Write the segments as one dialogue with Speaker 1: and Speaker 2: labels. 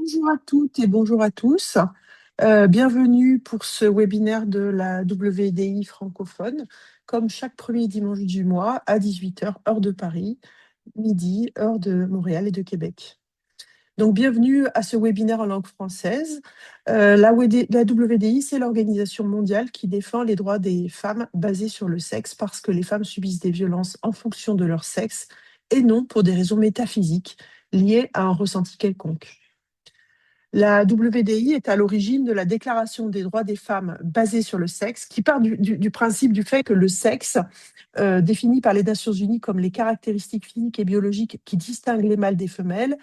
Speaker 1: Bonjour à toutes et bonjour à tous. Bienvenue pour ce webinaire de la WDI francophone, comme chaque premier dimanche du mois à 18 heures, heure de Paris, midi, heure de Montréal et de Québec. Donc, bienvenue à ce webinaire en langue française. La WDI, c'est l'organisation mondiale qui défend les droits des femmes basés sur le sexe parce que les femmes subissent des violences en fonction de leur sexe et non pour des raisons métaphysiques liées à un ressenti quelconque. La WDI est à l'origine de la Déclaration des droits des femmes basée sur le sexe, qui part du principe du fait que le sexe, défini par les Nations Unies comme les caractéristiques physiques et biologiques qui distinguent les mâles des femelles,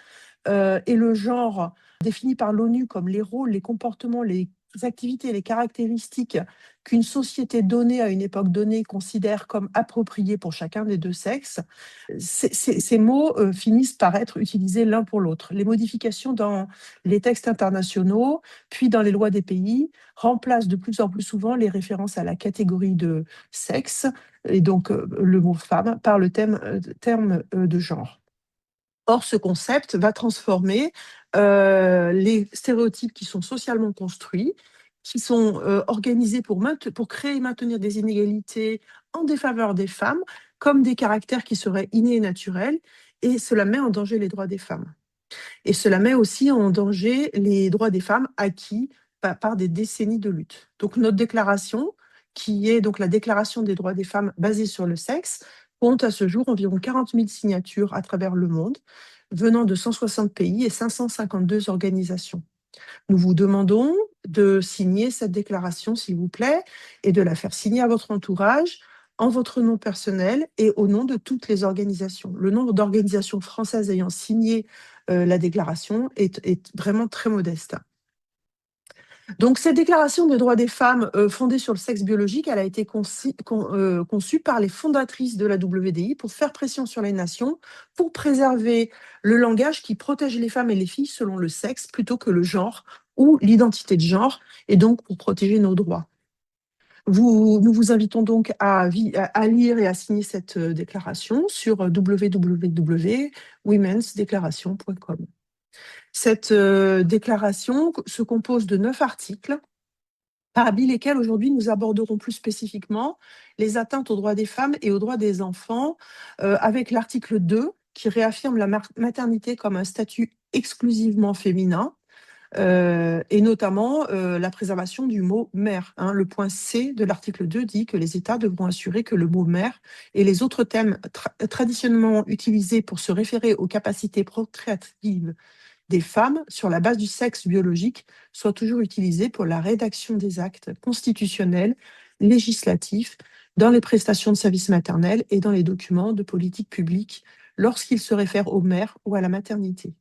Speaker 1: et le genre, défini par l'ONU comme les rôles, les comportements, les activités, les caractéristiques qu'une société donnée à une époque donnée considère comme appropriées pour chacun des deux sexes, ces mots finissent par être utilisés l'un pour l'autre. Les modifications dans les textes internationaux, puis dans les lois des pays, remplacent de plus en plus souvent les références à la catégorie de sexe, et donc le mot femme, par le terme de genre. Or, ce concept va transformer les stéréotypes qui sont socialement construits, qui sont organisés pour créer et maintenir des inégalités en défaveur des femmes, comme des caractères qui seraient innés et naturels, et cela met en danger les droits des femmes. Et cela met aussi en danger les droits des femmes acquis par des décennies de lutte. Donc notre déclaration, qui est donc la Déclaration des droits des femmes basée sur le sexe, compte à ce jour environ 40 000 signatures à travers le monde, venant de 160 pays et 552 organisations. Nous vous demandons de signer cette déclaration, s'il vous plaît, et de la faire signer à votre entourage, en votre nom personnel et au nom de toutes les organisations. Le nombre d'organisations françaises ayant signé la déclaration est vraiment très modeste. Donc, cette déclaration des droits des femmes fondée sur le sexe biologique, elle a été conçue par les fondatrices de la WDI pour faire pression sur les nations, pour préserver le langage qui protège les femmes et les filles selon le sexe plutôt que le genre ou l'identité de genre, et donc pour protéger nos droits. Nous vous invitons donc à lire et à signer cette déclaration sur www.womensdeclaration.com. Cette déclaration se compose de 9 articles, parmi lesquels aujourd'hui nous aborderons plus spécifiquement les atteintes aux droits des femmes et aux droits des enfants, avec l'article 2 qui réaffirme la maternité comme un statut exclusivement féminin, et notamment la préservation du mot mère. Le point C de l'article 2 dit que les États devront assurer que le mot mère et les autres thèmes traditionnellement utilisés pour se référer aux capacités procréatives des femmes sur la base du sexe biologique soient toujours utilisés pour la rédaction des actes constitutionnels, législatifs, dans les prestations de services maternels et dans les documents de politique publique lorsqu'ils se réfèrent aux mères ou à la maternité.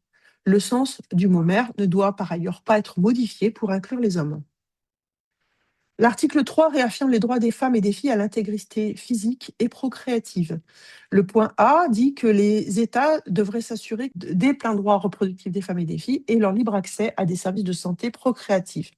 Speaker 1: Le sens du mot mère ne doit par ailleurs pas être modifié pour inclure les hommes. L'article 3 réaffirme les droits des femmes et des filles à l'intégrité physique et procréative. Le point A dit que les États devraient s'assurer des pleins droits reproductifs des femmes et des filles et leur libre accès à des services de santé procréatifs.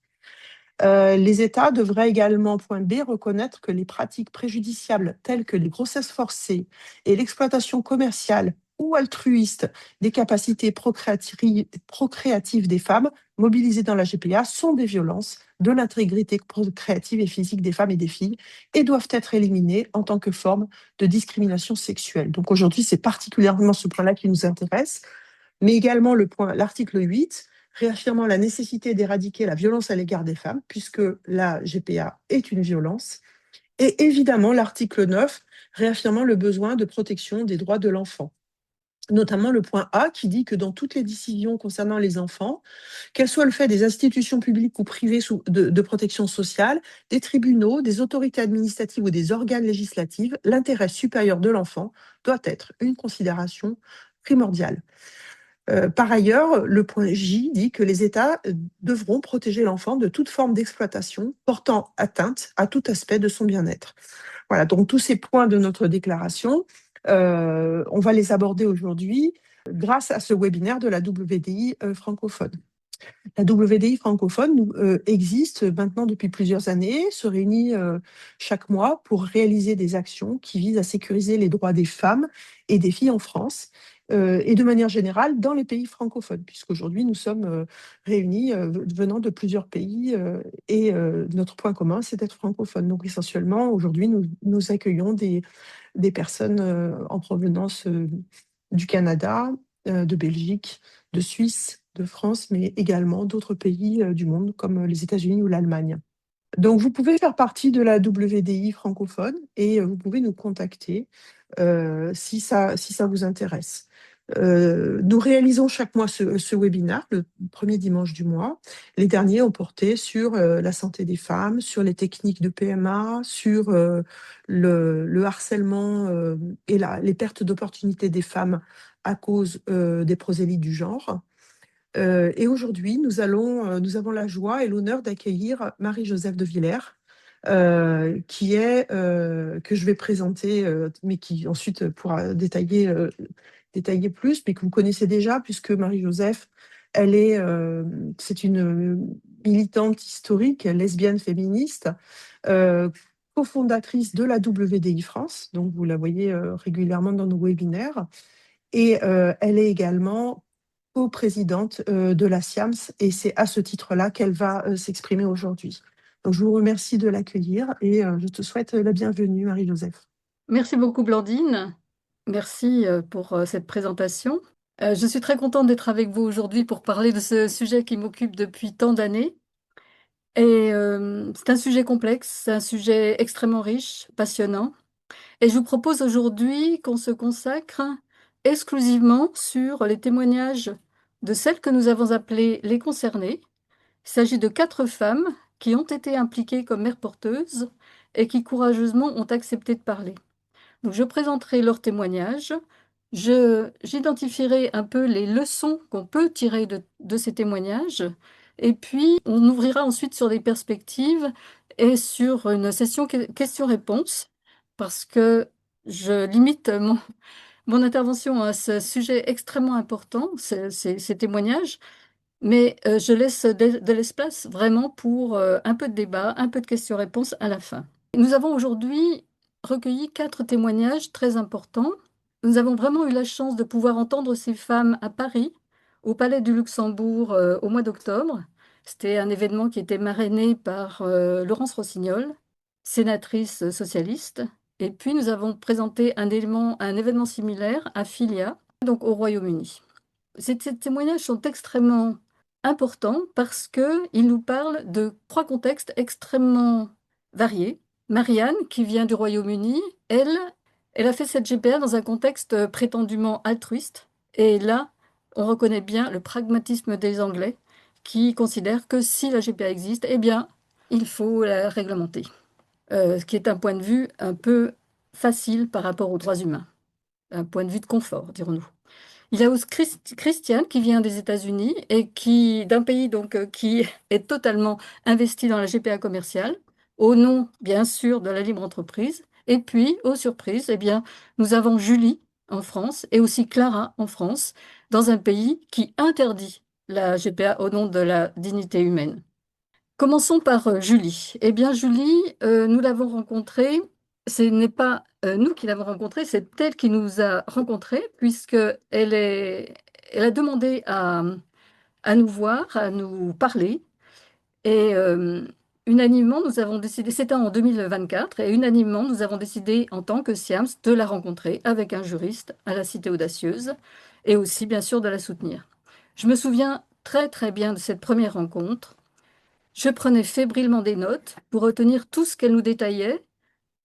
Speaker 1: Les États devraient également, point B, reconnaître que les pratiques préjudiciables telles que les grossesses forcées et l'exploitation commerciale ou altruiste des capacités procréatives des femmes mobilisées dans la GPA sont des violences de l'intégrité procréative et physique des femmes et des filles et doivent être éliminées en tant que forme de discrimination sexuelle. Donc aujourd'hui, c'est particulièrement ce point-là qui nous intéresse, mais également l'article 8, réaffirmant la nécessité d'éradiquer la violence à l'égard des femmes, puisque la GPA est une violence, et évidemment l'article 9, réaffirmant le besoin de protection des droits de l'enfant. Notamment le point A qui dit que dans toutes les décisions concernant les enfants, qu'elles soient le fait des institutions publiques ou privées de protection sociale, des tribunaux, des autorités administratives ou des organes législatifs, l'intérêt supérieur de l'enfant doit être une considération primordiale. Par ailleurs, le point J dit que les États devront protéger l'enfant de toute forme d'exploitation portant atteinte à tout aspect de son bien-être. Voilà, donc tous ces points de notre déclaration, on va les aborder aujourd'hui grâce à ce webinaire de la WDI francophone. La WDI francophone existe maintenant depuis plusieurs années, se réunit chaque mois pour réaliser des actions qui visent à sécuriser les droits des femmes et des filles en France, et de manière générale dans les pays francophones, puisqu'aujourd'hui nous sommes réunis venant de plusieurs pays et notre point commun, c'est d'être francophone. Donc essentiellement, aujourd'hui, nous accueillons des personnes en provenance du Canada, de Belgique, de Suisse, de France, mais également d'autres pays du monde comme les États-Unis ou l'Allemagne. Donc, vous pouvez faire partie de la WDI francophone et vous pouvez nous contacter si ça vous intéresse. Nous réalisons chaque mois ce webinaire, le premier dimanche du mois. Les derniers ont porté sur la santé des femmes, sur les techniques de PMA, sur le harcèlement et les pertes d'opportunités des femmes à cause des prosélytes du genre. Et aujourd'hui, nous avons la joie et l'honneur d'accueillir Marie-Joseph de Villers, que je vais présenter, mais qui ensuite pourra détailler plus, mais que vous connaissez déjà, puisque Marie-Joseph, c'est une militante historique, lesbienne féministe, euh, cofondatrice de la WDI France, donc vous la voyez régulièrement dans nos webinaires, et elle est également co-présidente de la SIAMS, et c'est à ce titre-là qu'elle va s'exprimer aujourd'hui. Donc, je vous remercie de l'accueillir et je te souhaite la bienvenue, Marie-Joseph.
Speaker 2: Merci beaucoup, Blandine. Merci pour cette présentation. Je suis très contente d'être avec vous aujourd'hui pour parler de ce sujet qui m'occupe depuis tant d'années. Et c'est un sujet complexe, c'est un sujet extrêmement riche, passionnant. Et je vous propose aujourd'hui qu'on se consacre exclusivement sur les témoignages de celles que nous avons appelées les concernées. Il s'agit de 4 femmes qui ont été impliquées comme mères porteuses et qui courageusement ont accepté de parler. Donc, je présenterai leurs témoignages, j'identifierai un peu les leçons qu'on peut tirer de ces témoignages, et puis on ouvrira ensuite sur des perspectives et sur une session questions-réponses, parce que je limite mon intervention à ce sujet extrêmement important, ces témoignages, mais je laisse de l'espace vraiment pour un peu de débat, un peu de questions-réponses à la fin. Nous avons aujourd'hui recueilli 4 témoignages très importants. Nous avons vraiment eu la chance de pouvoir entendre ces femmes à Paris, au Palais du Luxembourg, au mois d'octobre. C'était un événement qui était marrainé par Laurence Rossignol, sénatrice socialiste. Et puis nous avons présenté un événement similaire à Filia, donc au Royaume-Uni. Ces témoignages sont extrêmement importants parce qu'ils nous parlent de 3 contextes extrêmement variés. Marianne, qui vient du Royaume-Uni, elle a fait cette GPA dans un contexte prétendument altruiste. Et là, on reconnaît bien le pragmatisme des Anglais qui considèrent que si la GPA existe, eh bien, il faut la réglementer. Ce qui est un point de vue un peu facile par rapport aux droits humains. Un point de vue de confort, dirons-nous. Il y a aussi Christiane qui vient des États-Unis et d'un pays donc qui est totalement investi dans la GPA commerciale, au nom bien sûr de la libre entreprise. Et puis, aux surprises, eh bien, nous avons Julie en France et aussi Clara en France, dans un pays qui interdit la GPA au nom de la dignité humaine. Commençons par Julie. Eh bien, Julie, nous l'avons rencontrée. Ce n'est pas nous qui l'avons rencontrée, c'est elle qui nous a rencontrés, puisque elle a demandé à nous voir, à nous parler. Et unanimement, nous avons décidé, c'était en 2024, et unanimement, nous avons décidé, en tant que SIAMS, de la rencontrer avec un juriste à la Cité Audacieuse, et aussi, bien sûr, de la soutenir. Je me souviens très, très bien de cette première rencontre. Je prenais fébrilement des notes pour retenir tout ce qu'elle nous détaillait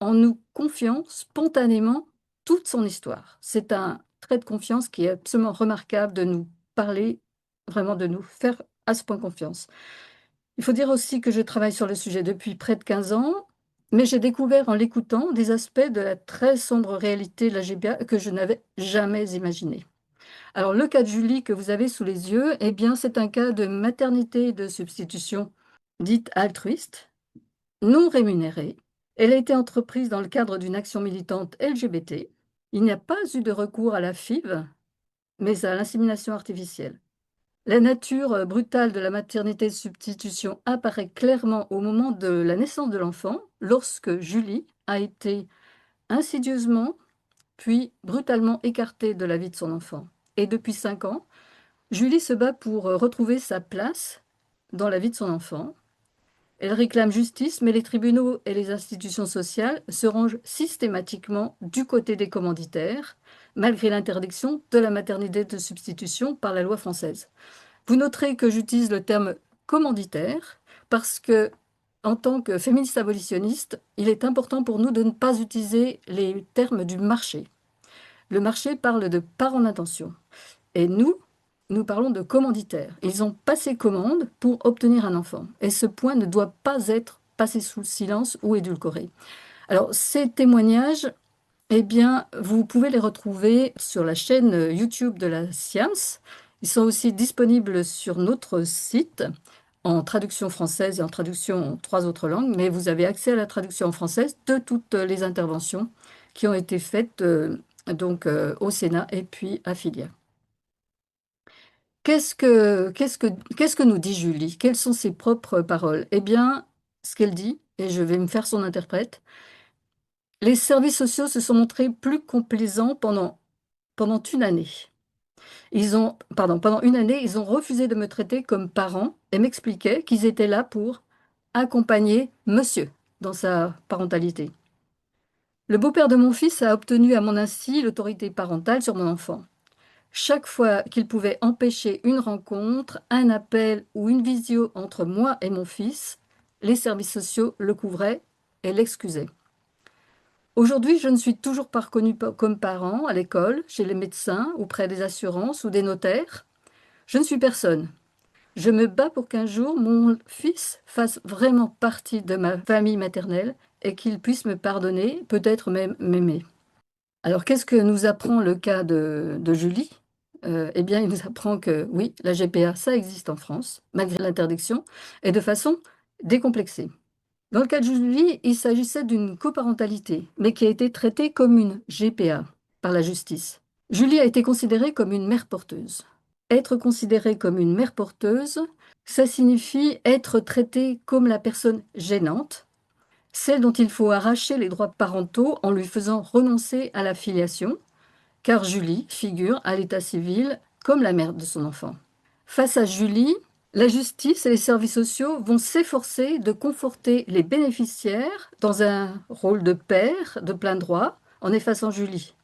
Speaker 2: en nous confiant spontanément toute son histoire. C'est un trait de confiance qui est absolument remarquable de nous parler, vraiment de nous faire à ce point confiance. Il faut dire aussi que je travaille sur le sujet depuis près de 15 ans, mais j'ai découvert en l'écoutant des aspects de la très sombre réalité de la GPA que je n'avais jamais imaginé. Alors le cas de Julie que vous avez sous les yeux, eh bien c'est un cas de maternité de substitution dite altruiste, non rémunérée. Elle a été entreprise dans le cadre d'une action militante LGBT. Il n'y a pas eu de recours à la FIV, mais à l'insémination artificielle. La nature brutale de la maternité de substitution apparaît clairement au moment de la naissance de l'enfant, lorsque Julie a été insidieusement, puis brutalement écartée de la vie de son enfant. et depuis 5 ans, Julie se bat pour retrouver sa place dans la vie de son enfant. Elle réclame justice, mais les tribunaux et les institutions sociales se rangent systématiquement du côté des commanditaires, malgré l'interdiction de la maternité de substitution par la loi française. Vous noterez que j'utilise le terme commanditaire parce que, en tant que féministe abolitionniste, il est important pour nous de ne pas utiliser les termes du marché. Le marché parle de part en intention. Et nous parlons de commanditaires. Ils ont passé commande pour obtenir un enfant. Et ce point ne doit pas être passé sous le silence ou édulcoré. Alors, ces témoignages, eh bien, vous pouvez les retrouver sur la chaîne YouTube de la Science. Ils sont aussi disponibles sur notre site en traduction française et en traduction en 3 autres langues, mais vous avez accès à la traduction en française de toutes les interventions qui ont été faites au Sénat et puis à Filia. Qu'est-ce que nous dit Julie? Quelles sont ses propres paroles? Eh bien, ce qu'elle dit, et je vais me faire son interprète, les services sociaux se sont montrés plus complaisants pendant une année. Pendant une année, ils ont refusé de me traiter comme parent et m'expliquaient qu'ils étaient là pour accompagner monsieur dans sa parentalité. Le beau-père de mon fils a obtenu à mon insu l'autorité parentale sur mon enfant. Chaque fois qu'il pouvait empêcher une rencontre, un appel ou une visio entre moi et mon fils, les services sociaux le couvraient et l'excusaient. Aujourd'hui, je ne suis toujours pas reconnue comme parent à l'école, chez les médecins, auprès des assurances ou des notaires. Je ne suis personne. Je me bats pour qu'un jour mon fils fasse vraiment partie de ma famille maternelle et qu'il puisse me pardonner, peut-être même m'aimer. Alors, qu'est-ce que nous apprend le cas de Julie? Eh bien, il nous apprend que oui, la GPA, ça existe en France, malgré l'interdiction, et de façon décomplexée. Dans le cas de Julie, il s'agissait d'une coparentalité, mais qui a été traitée comme une GPA par la justice. Julie a été considérée comme une mère porteuse. Être considérée comme une mère porteuse, ça signifie être traitée comme la personne gênante, celle dont il faut arracher les droits parentaux en lui faisant renoncer à la filiation, car Julie figure à l'état civil comme la mère de son enfant. Face à Julie, la justice et les services sociaux vont s'efforcer de conforter les bénéficiaires dans un rôle de père de plein droit en effaçant Julie.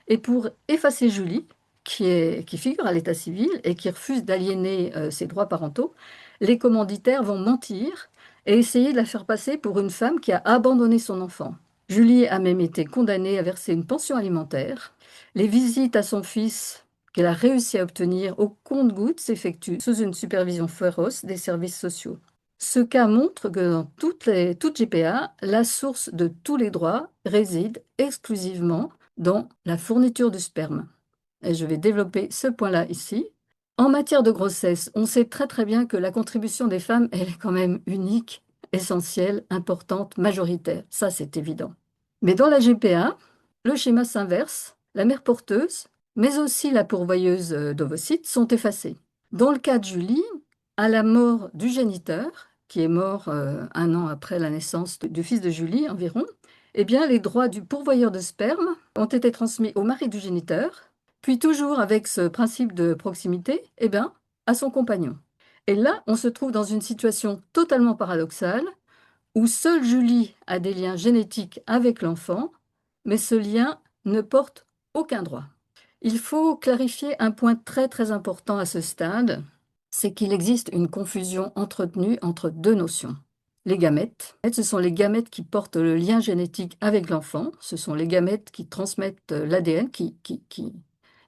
Speaker 2: Et pour effacer Julie, qui figure à l'état civil et qui refuse d'aliéner ses droits parentaux, les commanditaires vont mentir et essayer de la faire passer pour une femme qui a abandonné son enfant. Julie a même été condamnée à verser une pension alimentaire. Les visites à son fils qu'elle a réussi à obtenir au compte-gouttes s'effectuent sous une supervision féroce des services sociaux. Ce cas montre que dans toute GPA, la source de tous les droits réside exclusivement dans la fourniture du sperme. Et je vais développer ce point-là ici. En matière de grossesse, on sait très très bien que la contribution des femmes, elle est quand même unique, essentielle, importante, majoritaire. Ça, c'est évident. Mais dans la GPA, le schéma s'inverse. La mère porteuse, mais aussi la pourvoyeuse d'ovocytes sont effacés. Dans le cas de Julie, à la mort du géniteur, qui est mort 1 an après la naissance du fils de Julie environ, eh bien, les droits du pourvoyeur de sperme ont été transmis au mari du géniteur, puis toujours avec ce principe de proximité, eh bien, à son compagnon. Et là, on se trouve dans une situation totalement paradoxale, où seule Julie a des liens génétiques avec l'enfant, mais ce lien ne porte aucun droit. Il faut clarifier un point très très important à ce stade, c'est qu'il existe une confusion entretenue entre deux notions. Les gamètes, ce sont les gamètes qui portent le lien génétique avec l'enfant, ce sont les gamètes qui transmettent l'ADN, qui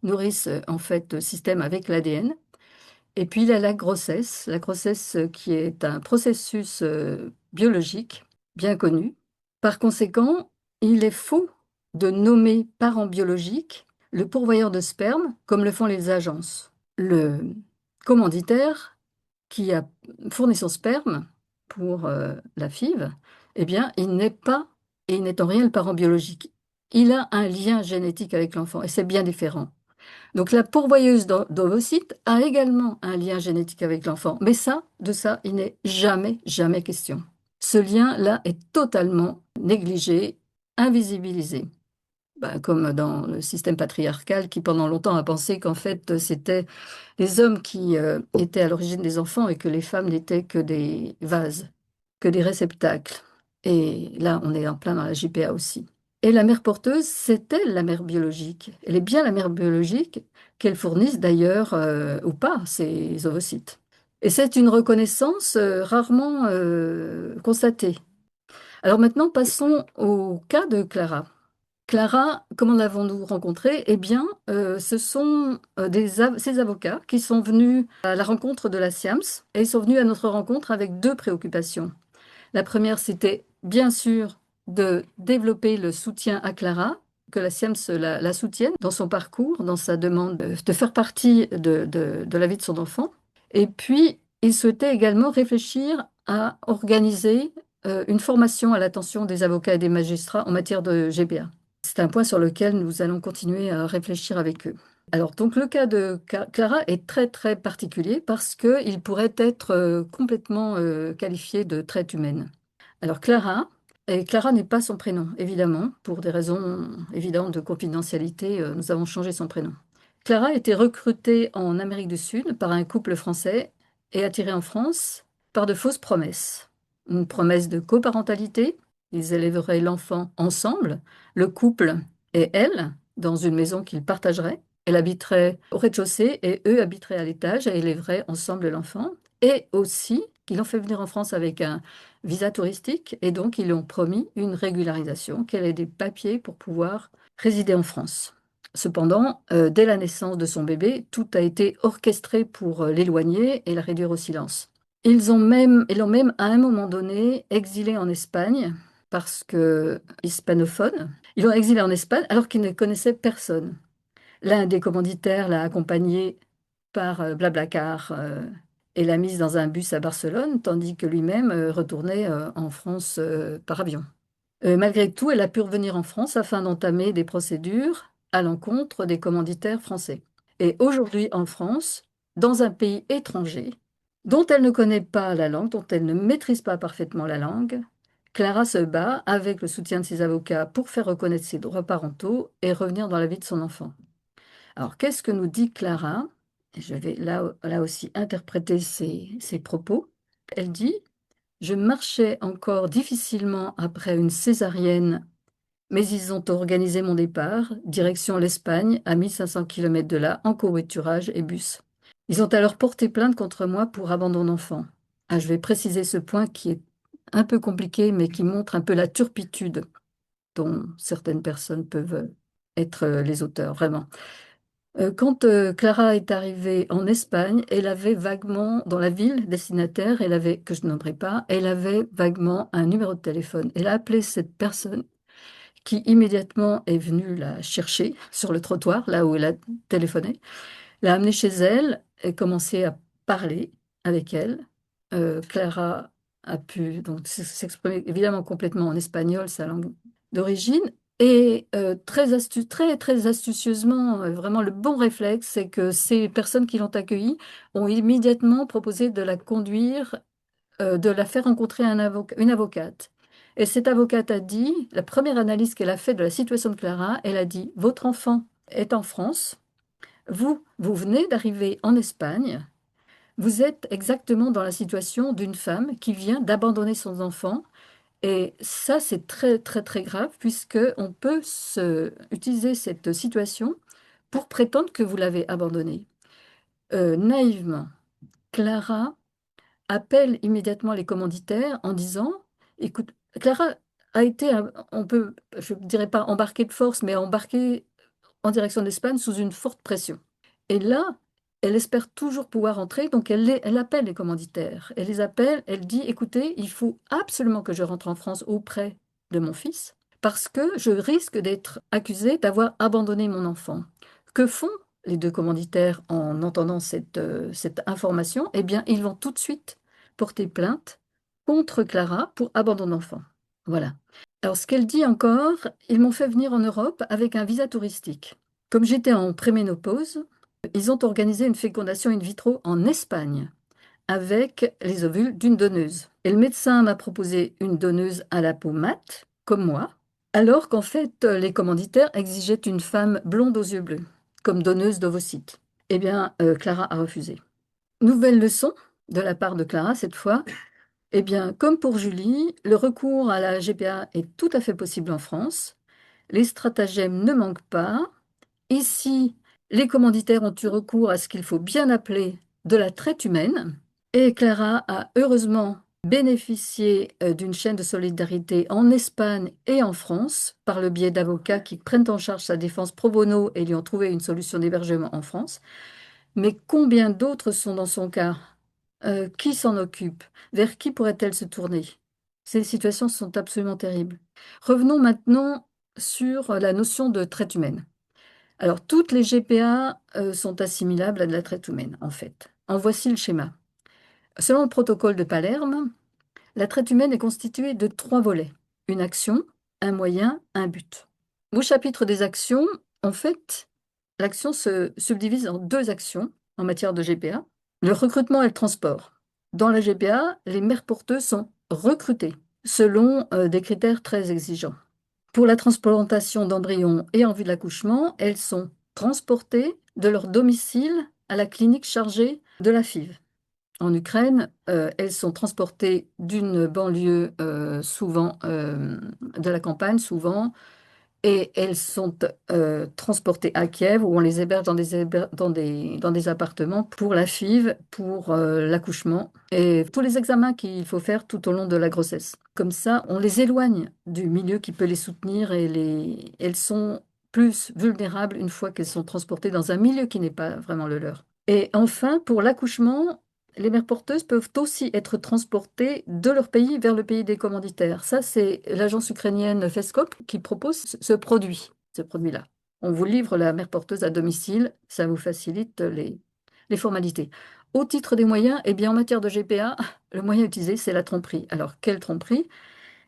Speaker 2: nourrissent en fait le système avec l'ADN. Et puis il y a la grossesse qui est un processus biologique bien connu. Par conséquent, il est faux de nommer parent biologique le pourvoyeur de sperme comme le font les agences. Le commanditaire qui a fourni son sperme pour la FIV, eh bien, il n'est pas et il n'est en rien le parent biologique. Il a un lien génétique avec l'enfant et c'est bien différent. Donc la pourvoyeuse d'ovocytes a également un lien génétique avec l'enfant, mais de ça, il n'est jamais, jamais question. Ce lien-là est totalement négligé, invisibilisé. comme dans le système patriarcal qui pendant longtemps a pensé qu'en fait c'était les hommes qui étaient à l'origine des enfants et que les femmes n'étaient que des vases, que des réceptacles. Et là, on est en plein dans la JPA aussi. Et la mère porteuse, c'est elle la mère biologique. Elle est bien la mère biologique qu'elle fournisse d'ailleurs ou pas ses ovocytes. Et c'est une reconnaissance rarement constatée. Alors maintenant, passons au cas de Clara. Clara, comment l'avons-nous rencontrée? Eh bien, ce sont ces avocats qui sont venus à la rencontre de la SIAMS et ils sont venus à notre rencontre avec deux préoccupations. La première, c'était bien sûr de développer le soutien à Clara, que la SIAMS la soutienne dans son parcours, dans sa demande de faire partie de la vie de son enfant. Et puis, ils souhaitaient également réfléchir à organiser une formation à l'attention des avocats et des magistrats en matière de GBA. C'est un point sur lequel nous allons continuer à réfléchir avec eux. Alors, donc, le cas de Clara est très, très particulier parce qu'il pourrait être complètement qualifié de traite humaine. Alors, Clara n'est pas son prénom, évidemment, pour des raisons évidentes de confidentialité, nous avons changé son prénom. Clara a été recrutée en Amérique du Sud par un couple français et attirée en France par de fausses promesses. Une promesse de coparentalité, ils élèveraient l'enfant ensemble, le couple et elle, dans une maison qu'ils partageraient. Elle habiterait au rez-de-chaussée et eux habiteraient à l'étage et élèveraient ensemble l'enfant. Et aussi qu'ils l'ont fait venir en France avec un visa touristique et donc ils lui ont promis une régularisation, qu'elle ait des papiers pour pouvoir résider en France. Cependant, dès la naissance de son bébé, tout a été orchestré pour l'éloigner et la réduire au silence. Ils l'ont même à un moment donné exilé en Espagne parce que hispanophone. Ils l'ont exilé en Espagne alors qu'il ne connaissait personne. L'un des commanditaires l'a accompagné par Blablacar et l'a mise dans un bus à Barcelone, tandis que lui-même retournait en France par avion. Malgré tout, elle a pu revenir en France afin d'entamer des procédures à l'encontre des commanditaires français. Et aujourd'hui, en France, dans un pays étranger, dont elle ne connaît pas la langue, dont elle ne maîtrise pas parfaitement la langue, Clara se bat avec le soutien de ses avocats pour faire reconnaître ses droits parentaux et revenir dans la vie de son enfant. Alors, qu'est-ce que nous dit Clara? Et je vais là aussi interpréter ses propos. Elle dit: je marchais encore difficilement après une césarienne, mais ils ont organisé mon départ, direction l'Espagne, à 1500 km de là, en covoiturage et bus. Ils ont alors porté plainte contre moi pour abandon d'enfant. Ah, je vais préciser ce point qui est un peu compliqué, mais qui montre un peu la turpitude dont certaines personnes peuvent être les auteurs, vraiment. Quand Clara est arrivée en Espagne, elle avait vaguement, dans la ville destinataire, que je ne nommerai pas, elle avait vaguement un numéro de téléphone. Elle a appelé cette personne qui immédiatement est venue la chercher sur le trottoir, là où elle a téléphoné, l'a amenée chez elle et commencé à parler avec elle. Clara a pu donc s'exprimer évidemment complètement en espagnol, sa langue d'origine. Et très astucieusement, vraiment le bon réflexe, c'est que ces personnes qui l'ont accueillie ont immédiatement proposé de la conduire, de la faire rencontrer une avocate. Et cette avocate a dit, la première analyse qu'elle a faite de la situation de Clara, elle a dit, votre enfant est en France, vous venez d'arriver en Espagne, vous êtes exactement dans la situation d'une femme qui vient d'abandonner son enfant. Et ça, c'est très grave, puisque on peut utiliser cette situation pour prétendre que vous l'avez abandonné. Naïvement, Clara appelle immédiatement les commanditaires en disant, écoute, Clara a été, on peut, je ne dirais pas embarquée de force, mais embarquée en direction de l'Espagne sous une forte pression. Et là, elle espère toujours pouvoir entrer, donc elle appelle les commanditaires. Elle les appelle, elle dit, écoutez, il faut absolument que je rentre en France auprès de mon fils, parce que je risque d'être accusée d'avoir abandonné mon enfant. Que font les deux commanditaires en entendant cette information? Eh bien, ils vont tout de suite porter plainte contre Clara pour abandon d'enfant. Voilà. Alors, ce qu'elle dit encore, ils m'ont fait venir en Europe avec un visa touristique. Comme j'étais en préménopause, ils ont organisé une fécondation in vitro en Espagne avec les ovules d'une donneuse. Et le médecin m'a proposé une donneuse à la peau mate, comme moi, Alors qu'en fait, les commanditaires exigeaient une femme blonde aux yeux bleus, comme donneuse d'ovocytes. Eh bien, Clara a refusé. Nouvelle leçon de la part de Clara cette fois. Eh bien, comme pour Julie, le recours à la GPA est tout à fait possible en France. Les stratagèmes ne manquent pas. Ici, les commanditaires ont eu recours à ce qu'il faut bien appeler de la traite humaine. Et Clara a heureusement bénéficié d'une chaîne de solidarité en Espagne et en France par le biais d'avocats qui prennent en charge sa défense pro bono et lui ont trouvé une solution d'hébergement en France. Mais combien d'autres sont dans son cas? Qui s'en occupe? Vers qui pourrait-elle se tourner? Ces situations sont absolument terribles. Revenons maintenant sur la notion de traite humaine. Alors, toutes les GPA sont assimilables à de la traite humaine, en fait. En voici le schéma. Selon le protocole de Palerme, la traite humaine est constituée de trois volets. Une action, un moyen, un but. Au chapitre des actions, en fait, l'action se subdivise en deux actions en matière de GPA. Le recrutement et le transport. Dans la GPA, les mères porteuses sont recrutées selon des critères très exigeants. Pour la transplantation d'embryons et en vue de l'accouchement, elles sont transportées de leur domicile à la clinique chargée de la FIV. En Ukraine, elles sont transportées d'une banlieue, souvent de la campagne, souvent, et elles sont transportées à Kiev où on les héberge dans des appartements pour la FIV, pour l'accouchement et tous les examens qu'il faut faire tout au long de la grossesse. Comme ça, on les éloigne du milieu qui peut les soutenir et elles sont plus vulnérables une fois qu'elles sont transportées dans un milieu qui n'est pas vraiment le leur. Et enfin, pour l'accouchement, les mères porteuses peuvent aussi être transportées de leur pays vers le pays des commanditaires. Ça, c'est l'agence ukrainienne Fescop qui propose ce produit-là. On vous livre la mère porteuse à domicile, ça vous facilite les formalités. Au titre des moyens, eh bien, en matière de GPA, le moyen utilisé, c'est la tromperie. Alors, quelle tromperie?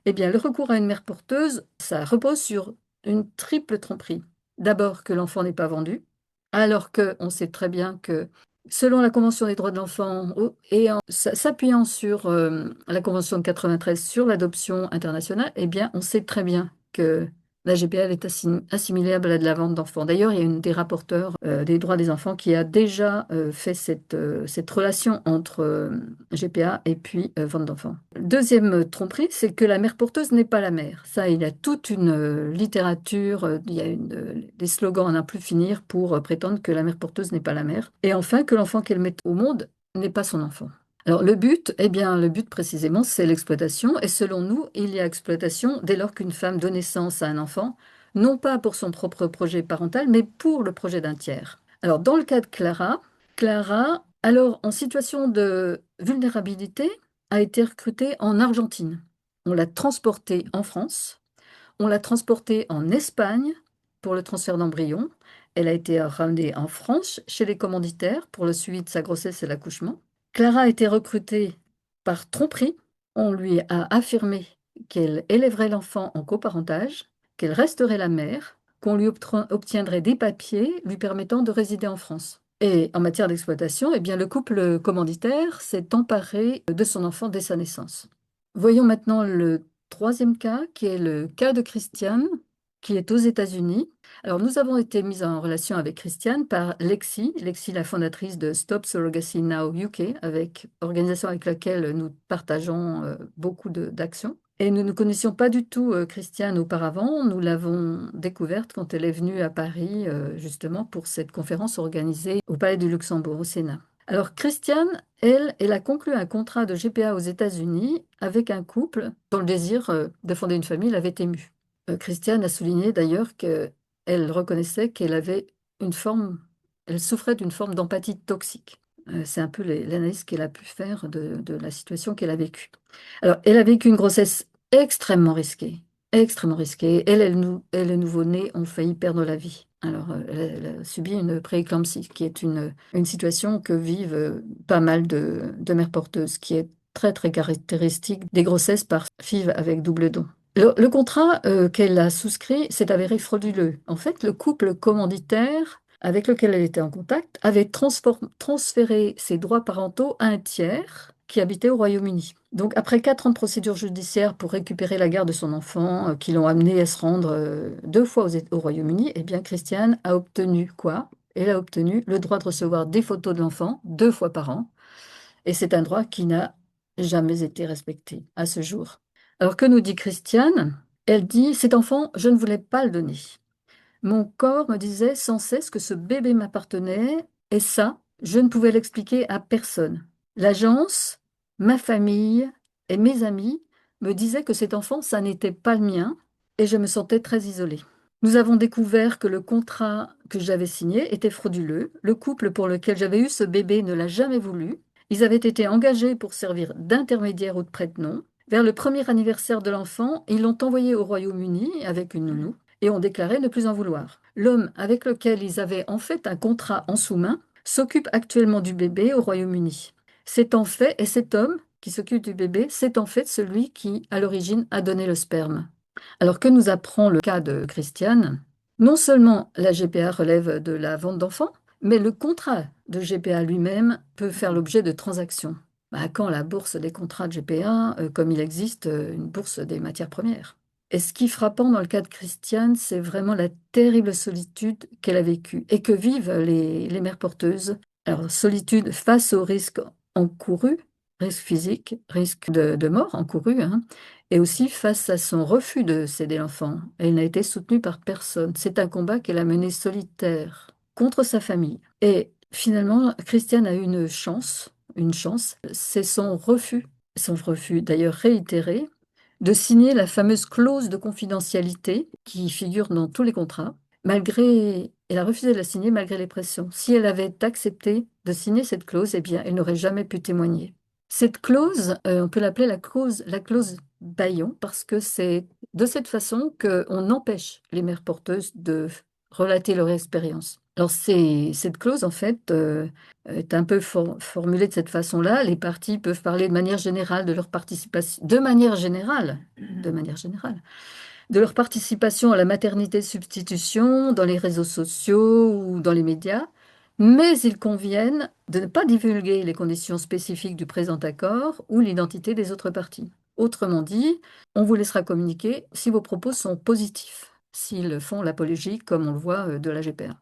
Speaker 2: Eh bien, le recours à une mère porteuse, ça repose sur une triple tromperie. D'abord, que l'enfant n'est pas vendu, alors qu'on sait très bien que, selon la Convention des droits de l'enfant et en s'appuyant sur la Convention de 93 sur l'adoption internationale, eh bien, on sait très bien que la GPA est assimilable à de la vente d'enfants. D'ailleurs, il y a une des rapporteurs des droits des enfants qui a déjà fait cette relation entre GPA et puis vente d'enfants. Deuxième tromperie, c'est que la mère porteuse n'est pas la mère. Ça, il y a toute une littérature, il y a des slogans à n'en plus finir pour prétendre que la mère porteuse n'est pas la mère. Et enfin, que l'enfant qu'elle met au monde n'est pas son enfant. Alors le but, eh bien le but précisément, c'est l'exploitation. Et selon nous, il y a exploitation dès lors qu'une femme donne naissance à un enfant, non pas pour son propre projet parental, mais pour le projet d'un tiers. Alors dans le cas de Clara, Clara, alors en situation de vulnérabilité, a été recrutée en Argentine. On l'a transportée en France, on l'a transportée en Espagne pour le transfert d'embryon. Elle a été ramenée en France chez les commanditaires pour le suivi de sa grossesse et l'accouchement. Clara a été recrutée par tromperie. On lui a affirmé qu'elle élèverait l'enfant en coparentage, qu'elle resterait la mère, qu'on lui obtiendrait des papiers lui permettant de résider en France. Et en matière d'exploitation, eh bien, le couple commanditaire s'est emparé de son enfant dès sa naissance. Voyons maintenant le troisième cas, qui est le cas de Christiane, qui est aux États-Unis. Alors, nous avons été mis en relation avec Christiane par Lexi, la fondatrice de Stop Surrogacy Now UK, organisation avec laquelle nous partageons beaucoup d'actions. Et nous ne connaissions pas du tout Christiane auparavant. Nous l'avons découverte quand elle est venue à Paris, justement, pour cette conférence organisée au Palais du Luxembourg, au Sénat. Alors, Christiane, elle a conclu un contrat de GPA aux États-Unis avec un couple dont le désir de fonder une famille l'avait ému. Christiane a souligné d'ailleurs qu'elle reconnaissait qu'elle avait une forme, elle souffrait d'une forme d'empathie toxique. C'est un peu l'analyse qu'elle a pu faire de la situation qu'elle a vécue. Alors, elle a vécu une grossesse extrêmement risquée, extrêmement risquée. Elle et le nouveau-né ont failli perdre la vie. Alors, elle a subi une prééclampsie, qui est une situation que vivent pas mal de mères porteuses, qui est très, très caractéristique des grossesses par FIV avec double don. Le contrat qu'elle a souscrit s'est avéré frauduleux. En fait, le couple commanditaire avec lequel elle était en contact avait transféré ses droits parentaux à un tiers qui habitait au Royaume-Uni. Donc, après 4 ans de procédure judiciaire pour récupérer la garde de son enfant, qui l'ont amené à se rendre 2 fois au Royaume-Uni, eh bien, Christiane a obtenu quoi? Elle a obtenu le droit de recevoir des photos de l'enfant 2 fois par an. Et c'est un droit qui n'a jamais été respecté à ce jour. Alors, que nous dit Christiane? Elle dit, cet enfant, je ne voulais pas le donner. Mon corps me disait sans cesse que ce bébé m'appartenait, et ça, je ne pouvais l'expliquer à personne. L'agence, ma famille et mes amis me disaient que cet enfant, ça n'était pas le mien, et je me sentais très isolée. Nous avons découvert que le contrat que j'avais signé était frauduleux. Le couple pour lequel j'avais eu ce bébé ne l'a jamais voulu. Ils avaient été engagés pour servir d'intermédiaire ou de prête-nom. Vers le premier anniversaire de l'enfant, ils l'ont envoyé au Royaume-Uni avec une nounou et ont déclaré ne plus en vouloir. L'homme avec lequel ils avaient en fait un contrat en sous-main s'occupe actuellement du bébé au Royaume-Uni. C'est en fait, et cet homme qui s'occupe du bébé, c'est en fait celui qui, à l'origine, a donné le sperme. Alors que nous apprend le cas de Christiane? Non seulement la GPA relève de la vente d'enfants, mais le contrat de GPA lui-même peut faire l'objet de transactions. Quand la bourse des contrats de GPA, comme il existe une bourse des matières premières. Et ce qui est frappant dans le cas de Christiane, c'est vraiment la terrible solitude qu'elle a vécue et que vivent les mères porteuses. Alors, solitude face au risque encouru, risque physique, risque de mort encouru, hein, et aussi face à son refus de céder l'enfant. Elle n'a été soutenue par personne. C'est un combat qu'elle a mené solitaire contre sa famille. Et finalement, Christiane a eu une chance, c'est son refus d'ailleurs réitéré, de signer la fameuse clause de confidentialité qui figure dans tous les contrats. Elle a refusé de la signer malgré les pressions. Si elle avait accepté de signer cette clause, eh bien, elle n'aurait jamais pu témoigner. Cette clause, on peut l'appeler la clause Bayon, parce que c'est de cette façon qu'on empêche les mères porteuses de relater leur expérience. Alors, cette clause, en fait, est un peu formulée de cette façon-là. Les parties peuvent parler de manière générale de leur participation, de leur participation à la maternité de substitution dans les réseaux sociaux ou dans les médias, mais ils conviennent de ne pas divulguer les conditions spécifiques du présent accord ou l'identité des autres parties. Autrement dit, on vous laissera communiquer si vos propos sont positifs, s'ils font l'apologie, comme on le voit, de la GPA.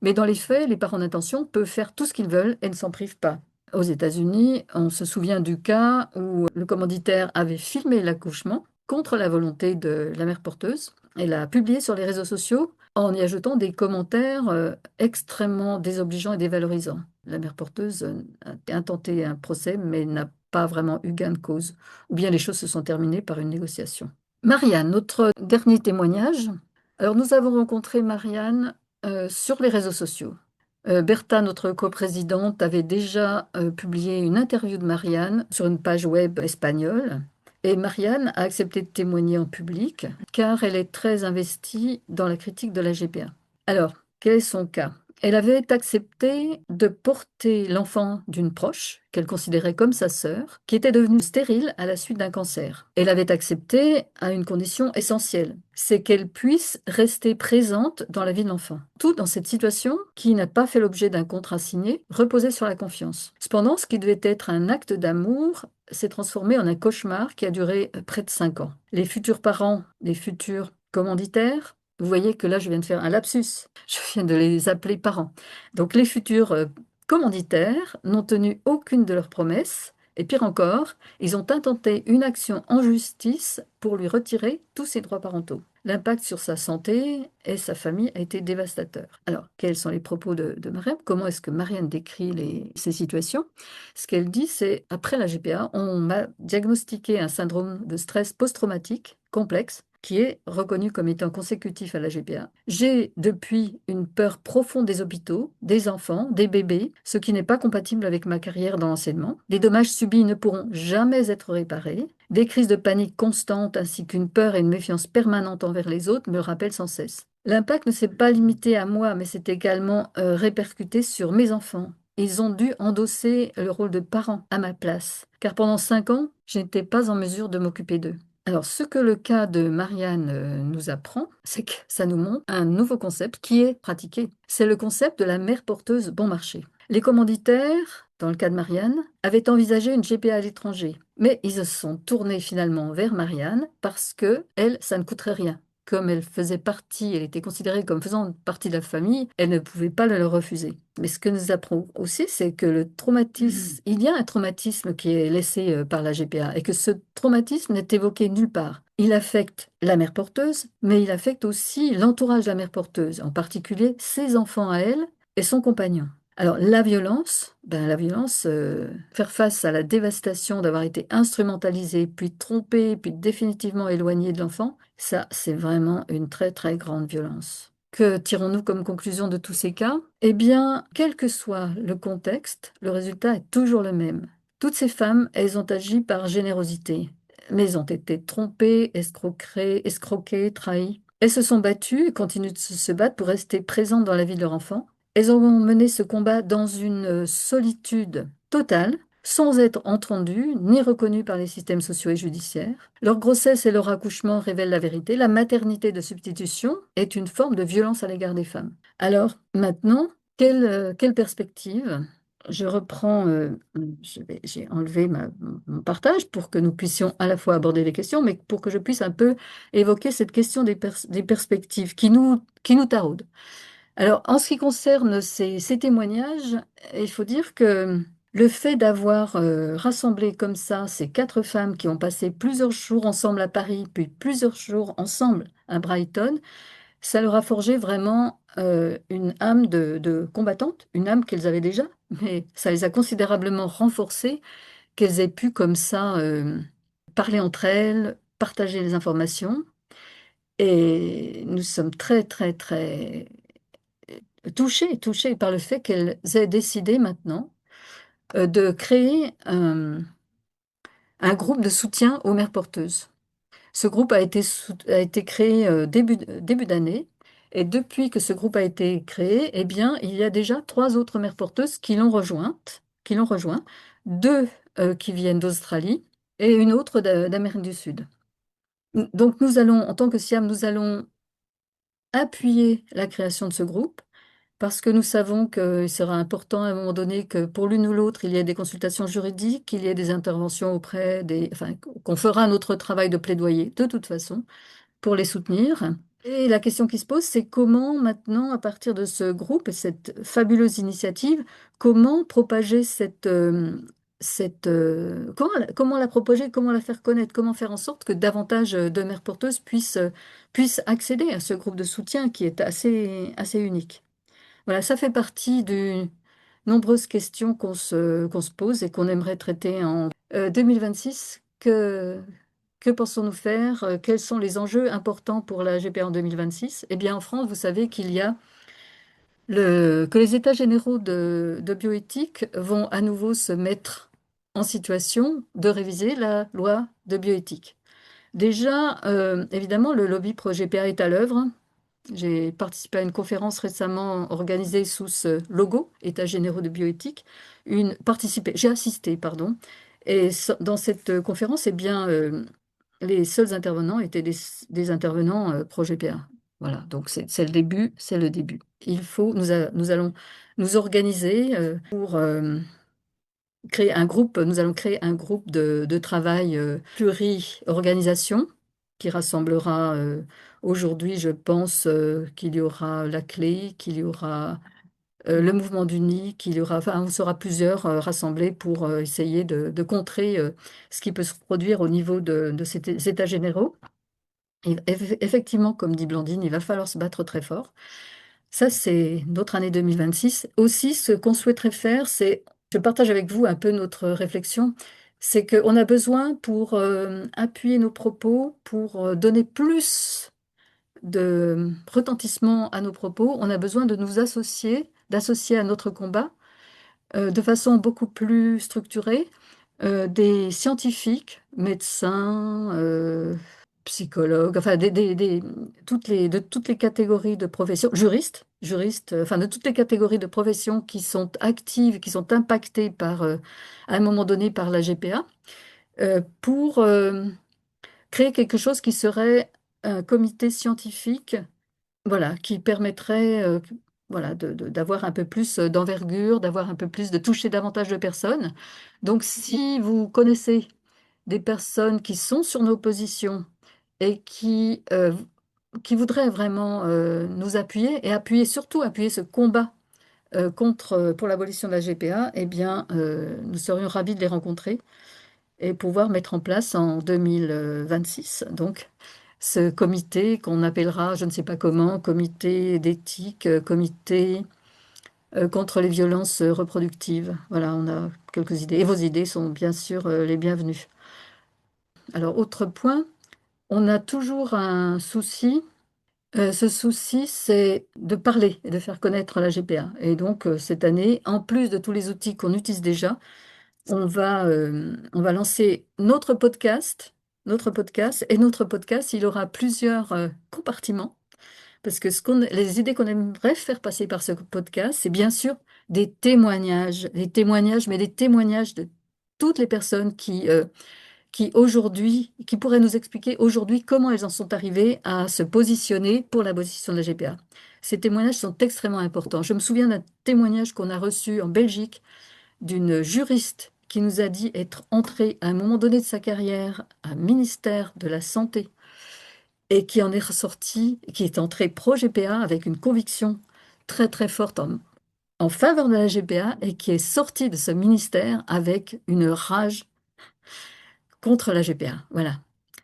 Speaker 2: Mais dans les faits, les parents d'intention peuvent faire tout ce qu'ils veulent et ne s'en privent pas. Aux États-Unis, on se souvient du cas où le commanditaire avait filmé l'accouchement contre la volonté de la mère porteuse et l'a publié sur les réseaux sociaux en y ajoutant des commentaires extrêmement désobligeants et dévalorisants. La mère porteuse a intenté un procès mais n'a pas vraiment eu gain de cause, ou bien les choses se sont terminées par une négociation. Marianne, notre dernier témoignage. Alors nous avons rencontré Marianne sur les réseaux sociaux. Bertha, notre coprésidente, avait déjà publié une interview de Marianne sur une page web espagnole. Et Marianne a accepté de témoigner en public car elle est très investie dans la critique de la GPA. Alors, quel est son cas? Elle avait accepté de porter l'enfant d'une proche, qu'elle considérait comme sa sœur, qui était devenue stérile à la suite d'un cancer. Elle avait accepté à une condition essentielle, c'est qu'elle puisse rester présente dans la vie de l'enfant. Tout dans cette situation, qui n'a pas fait l'objet d'un contrat signé, reposait sur la confiance. Cependant, ce qui devait être un acte d'amour s'est transformé en un cauchemar qui a duré près de 5 ans. Les futurs parents, les futurs commanditaires, vous voyez que là, je viens de faire un lapsus. Je viens de les appeler parents. Donc, les futurs commanditaires n'ont tenu aucune de leurs promesses. Et pire encore, ils ont intenté une action en justice pour lui retirer tous ses droits parentaux. L'impact sur sa santé et sa famille a été dévastateur. Alors, quels sont les propos de Marianne? Comment est-ce que Marianne décrit ces situations? Ce qu'elle dit, c'est, après la GPA, on m'a diagnostiqué un syndrome de stress post-traumatique complexe qui est reconnu comme étant consécutif à la GPA. J'ai depuis une peur profonde des hôpitaux, des enfants, des bébés, ce qui n'est pas compatible avec ma carrière dans l'enseignement. Les dommages subis ne pourront jamais être réparés. Des crises de panique constantes ainsi qu'une peur et une méfiance permanente envers les autres me rappellent sans cesse. L'impact ne s'est pas limité à moi, mais s'est également répercuté sur mes enfants. Ils ont dû endosser le rôle de parent à ma place, car pendant 5 ans, je n'étais pas en mesure de m'occuper d'eux. Alors, ce que le cas de Marianne nous apprend, c'est que ça nous montre un nouveau concept qui est pratiqué. C'est le concept de la mère porteuse bon marché. Les commanditaires dans le cas de Marianne, avaient envisagé une GPA à l'étranger. Mais ils se sont tournés finalement vers Marianne parce que elle, ça ne coûterait rien. Comme elle faisait partie, elle était considérée comme faisant partie de la famille, elle ne pouvait pas le refuser. Mais ce que nous apprenons aussi, c'est que le traumatisme, il y a un traumatisme qui est laissé par la GPA et que ce traumatisme n'est évoqué nulle part. Il affecte la mère porteuse, mais il affecte aussi l'entourage de la mère porteuse, en particulier ses enfants à elle et son compagnon. Alors, la violence, faire face à la dévastation d'avoir été instrumentalisé, puis trompé, puis définitivement éloigné de l'enfant, ça, c'est vraiment une très, très grande violence. Que tirons-nous comme conclusion de tous ces cas? Eh bien, quel que soit le contexte, le résultat est toujours le même. Toutes ces femmes, elles ont agi par générosité, mais elles ont été trompées, escroquées, trahies. Elles se sont battues et continuent de se battre pour rester présentes dans la vie de leur enfant. Elles ont mené ce combat dans une solitude totale, sans être entendues ni reconnues par les systèmes sociaux et judiciaires. Leur grossesse et leur accouchement révèlent la vérité. La maternité de substitution est une forme de violence à l'égard des femmes. Alors maintenant, quelle perspective? Je reprends, j'ai enlevé mon partage pour que nous puissions à la fois aborder les questions, mais pour que je puisse un peu évoquer cette question des perspectives qui nous taraudent. Alors, en ce qui concerne ces témoignages, il faut dire que le fait d'avoir rassemblé comme ça ces quatre femmes qui ont passé plusieurs jours ensemble à Paris, puis plusieurs jours ensemble à Brighton, ça leur a forgé vraiment une âme de combattante, une âme qu'elles avaient déjà, mais ça les a considérablement renforcées, qu'elles aient pu comme ça parler entre elles, partager les informations. Et nous sommes très, très, très touchés par le fait qu'elles aient décidé maintenant de créer un groupe de soutien aux mères porteuses. Ce groupe a été créé début d'année. Et depuis que ce groupe a été créé, eh bien, il y a déjà trois autres mères porteuses qui l'ont rejoint, deux qui viennent d'Australie et une autre d'Amérique du Sud. Donc nous allons, en tant que SIAM, nous allons appuyer la création de ce groupe parce que nous savons qu'il sera important à un moment donné que pour l'une ou l'autre, il y ait des consultations juridiques, qu'il y ait des interventions auprès enfin, qu'on fera notre travail de plaidoyer de toute façon pour les soutenir. Et la question qui se pose, c'est comment maintenant, à partir de ce groupe et cette fabuleuse initiative, comment propager comment la propager, comment la faire connaître, comment faire en sorte que davantage de mères porteuses puissent accéder à ce groupe de soutien qui est assez unique. Voilà, ça fait partie de nombreuses questions qu'on se pose et qu'on aimerait traiter en 2026. Que pensons-nous faire? Quels sont les enjeux importants pour la GPA en 2026? Eh bien, en France, vous savez que les États généraux de bioéthique vont à nouveau se mettre en situation de réviser la loi de bioéthique. Déjà, évidemment, le lobby pro-GPA est à l'œuvre. J'ai participé à une conférence récemment organisée sous ce logo, États généraux de bioéthique. J'ai assisté, pardon. Et dans cette conférence, eh bien, les seuls intervenants étaient des intervenants pro-GPA. Voilà, donc c'est le début, c'est le début. Nous allons nous organiser pour créer un groupe. Nous allons créer un groupe de travail pluri-organisation qui rassemblera aujourd'hui, je pense, qu'il y aura la clé, qu'il y aura le mouvement d'Uni, qu'il y aura, enfin, on sera plusieurs rassemblés pour essayer de contrer ce qui peut se produire au niveau de ces états généraux. Et effectivement, comme dit Blandine, il va falloir se battre très fort. Ça, c'est notre année 2026. Aussi, ce qu'on souhaiterait faire, je partage avec vous un peu notre réflexion, c'est qu'on a besoin pour appuyer nos propos, pour donner plus de retentissement à nos propos, on a besoin de nous d'associer à notre combat de façon beaucoup plus structurée des scientifiques, médecins, psychologues, enfin de toutes les catégories de professions, juristes, enfin de toutes les catégories de professions qui sont actives, qui sont impactées à un moment donné par la GPA, pour créer quelque chose qui serait un comité scientifique, voilà, qui permettrait voilà, d'avoir un peu plus d'envergure, d'avoir un peu plus, de toucher davantage de personnes. Donc, si vous connaissez des personnes qui sont sur nos positions et qui voudraient vraiment nous appuyer et appuyer, surtout appuyer ce combat pour l'abolition de la GPA, eh bien, nous serions ravis de les rencontrer et pouvoir mettre en place en 2026, donc, ce comité qu'on appellera, je ne sais pas comment, comité d'éthique, comité contre les violences reproductives. Voilà, on a quelques idées. Et vos idées sont bien sûr les bienvenues. Alors, autre point, on a toujours un souci. Ce souci, c'est de parler et de faire connaître la GPA. Et donc, cette année, en plus de tous les outils qu'on utilise déjà, on va lancer notre podcast. Et notre podcast, il aura plusieurs compartiments. Parce que les idées qu'on aimerait faire passer par ce podcast, c'est bien sûr des témoignages, mais des témoignages de toutes les personnes qui aujourd'hui, qui pourraient nous expliquer aujourd'hui comment elles en sont arrivées à se positionner pour l'abolition de la GPA. Ces témoignages sont extrêmement importants. Je me souviens d'un témoignage qu'on a reçu en Belgique d'une juriste qui nous a dit être entrée à un moment donné de sa carrière à un ministère de la Santé et qui en est ressortie, qui est entrée pro-GPA avec une conviction très très forte en faveur de la GPA et qui est sortie de ce ministère avec une rage contre la GPA. Voilà,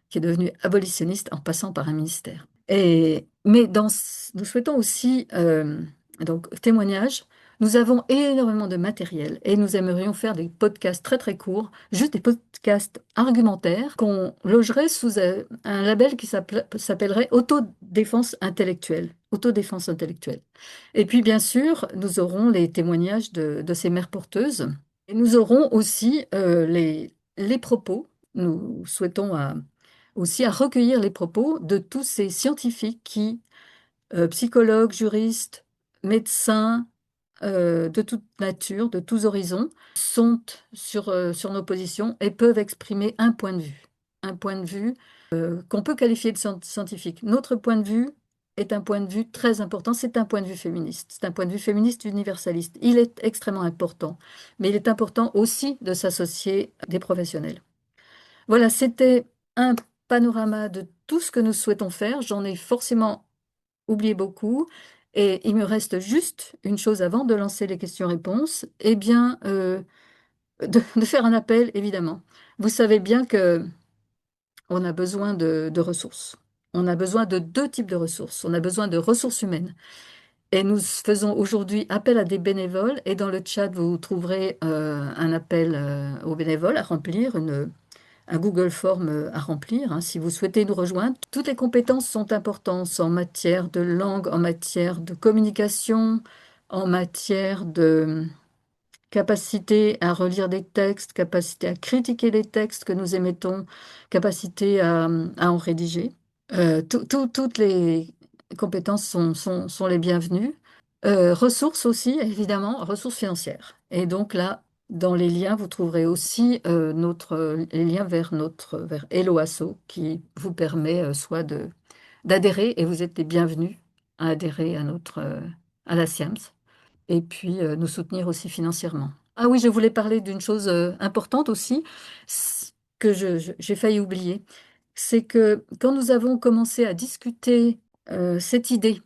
Speaker 2: qui est devenu abolitionniste en passant par un ministère. Mais nous souhaitons aussi, donc témoignage, nous avons énormément de matériel et nous aimerions faire des podcasts très très courts, juste des podcasts argumentaires qu'on logerait sous un label qui s'appellerait autodéfense intellectuelle. Autodéfense intellectuelle. Et puis bien sûr, nous aurons les témoignages de ces mères porteuses et nous aurons aussi les propos. Nous souhaitons aussi à recueillir les propos de tous ces scientifiques psychologues, juristes, médecins, de toute nature, de tous horizons, sont sur nos positions et peuvent exprimer un point de vue qu'on peut qualifier de scientifique. Notre point de vue est un point de vue très important, c'est un point de vue féministe, c'est un point de vue féministe universaliste. Il est extrêmement important, mais il est important aussi de s'associer à des professionnels. Voilà, c'était un panorama de tout ce que nous souhaitons faire. J'en ai forcément oublié beaucoup. Et il me reste juste une chose avant de lancer les questions-réponses. Eh bien, de faire un appel, évidemment. Vous savez bien que on a besoin de ressources. On a besoin de deux types de ressources. On a besoin de ressources humaines. Et nous faisons aujourd'hui appel à des bénévoles. Et dans le chat, vous trouverez un appel aux bénévoles à remplir, un Google Form à remplir, hein, si vous souhaitez nous rejoindre. Toutes les compétences sont importantes en matière de langue, en matière de communication, en matière de capacité à relire des textes, capacité à critiquer les textes que nous émettons, capacité à en rédiger. Toutes les compétences sont les bienvenues. Ressources aussi, évidemment, ressources financières. Et donc là, dans les liens, vous trouverez aussi les liens vers Hello Asso qui vous permet soit d'adhérer, et vous êtes les bienvenus à adhérer à la SIAMS, et puis nous soutenir aussi financièrement. Ah oui, je voulais parler d'une chose importante aussi, que j'ai failli oublier. C'est que quand nous avons commencé à discuter cette idée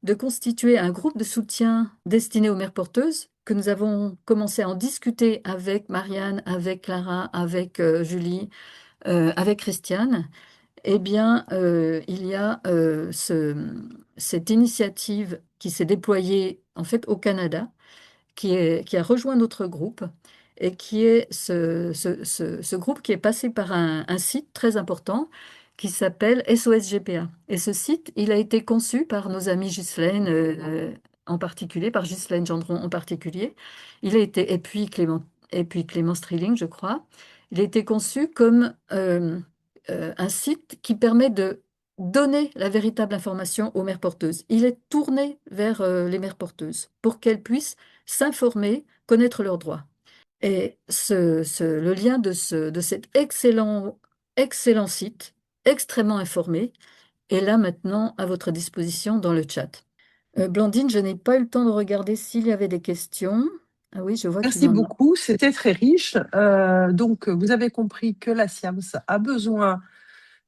Speaker 2: de constituer un groupe de soutien destiné aux mères porteuses, que nous avons commencé à en discuter avec Marianne, avec Clara, avec Julie, avec Christiane, eh bien, il y a cette initiative qui s'est déployée en fait au Canada, qui a rejoint notre groupe et qui est ce groupe qui est passé par un site très important qui s'appelle SOS GPA. Et ce site, il a été conçu par nos amis Ghislaine en particulier, par Ghislaine Gendron en particulier. Il a été, et puis Clément Strilling, je crois. Il a été conçu comme un site qui permet de donner la véritable information aux mères porteuses. Il est tourné vers les mères porteuses pour qu'elles puissent s'informer, connaître leurs droits. Et le lien de cet excellent site, extrêmement informé, est là maintenant à votre disposition dans le chat. Blandine, je n'ai pas eu le temps de regarder s'il y avait des questions. Ah oui, je vois qu'il y
Speaker 1: Merci
Speaker 2: en a.
Speaker 1: beaucoup, c'était très riche. Donc, vous avez compris que la SIAMS a besoin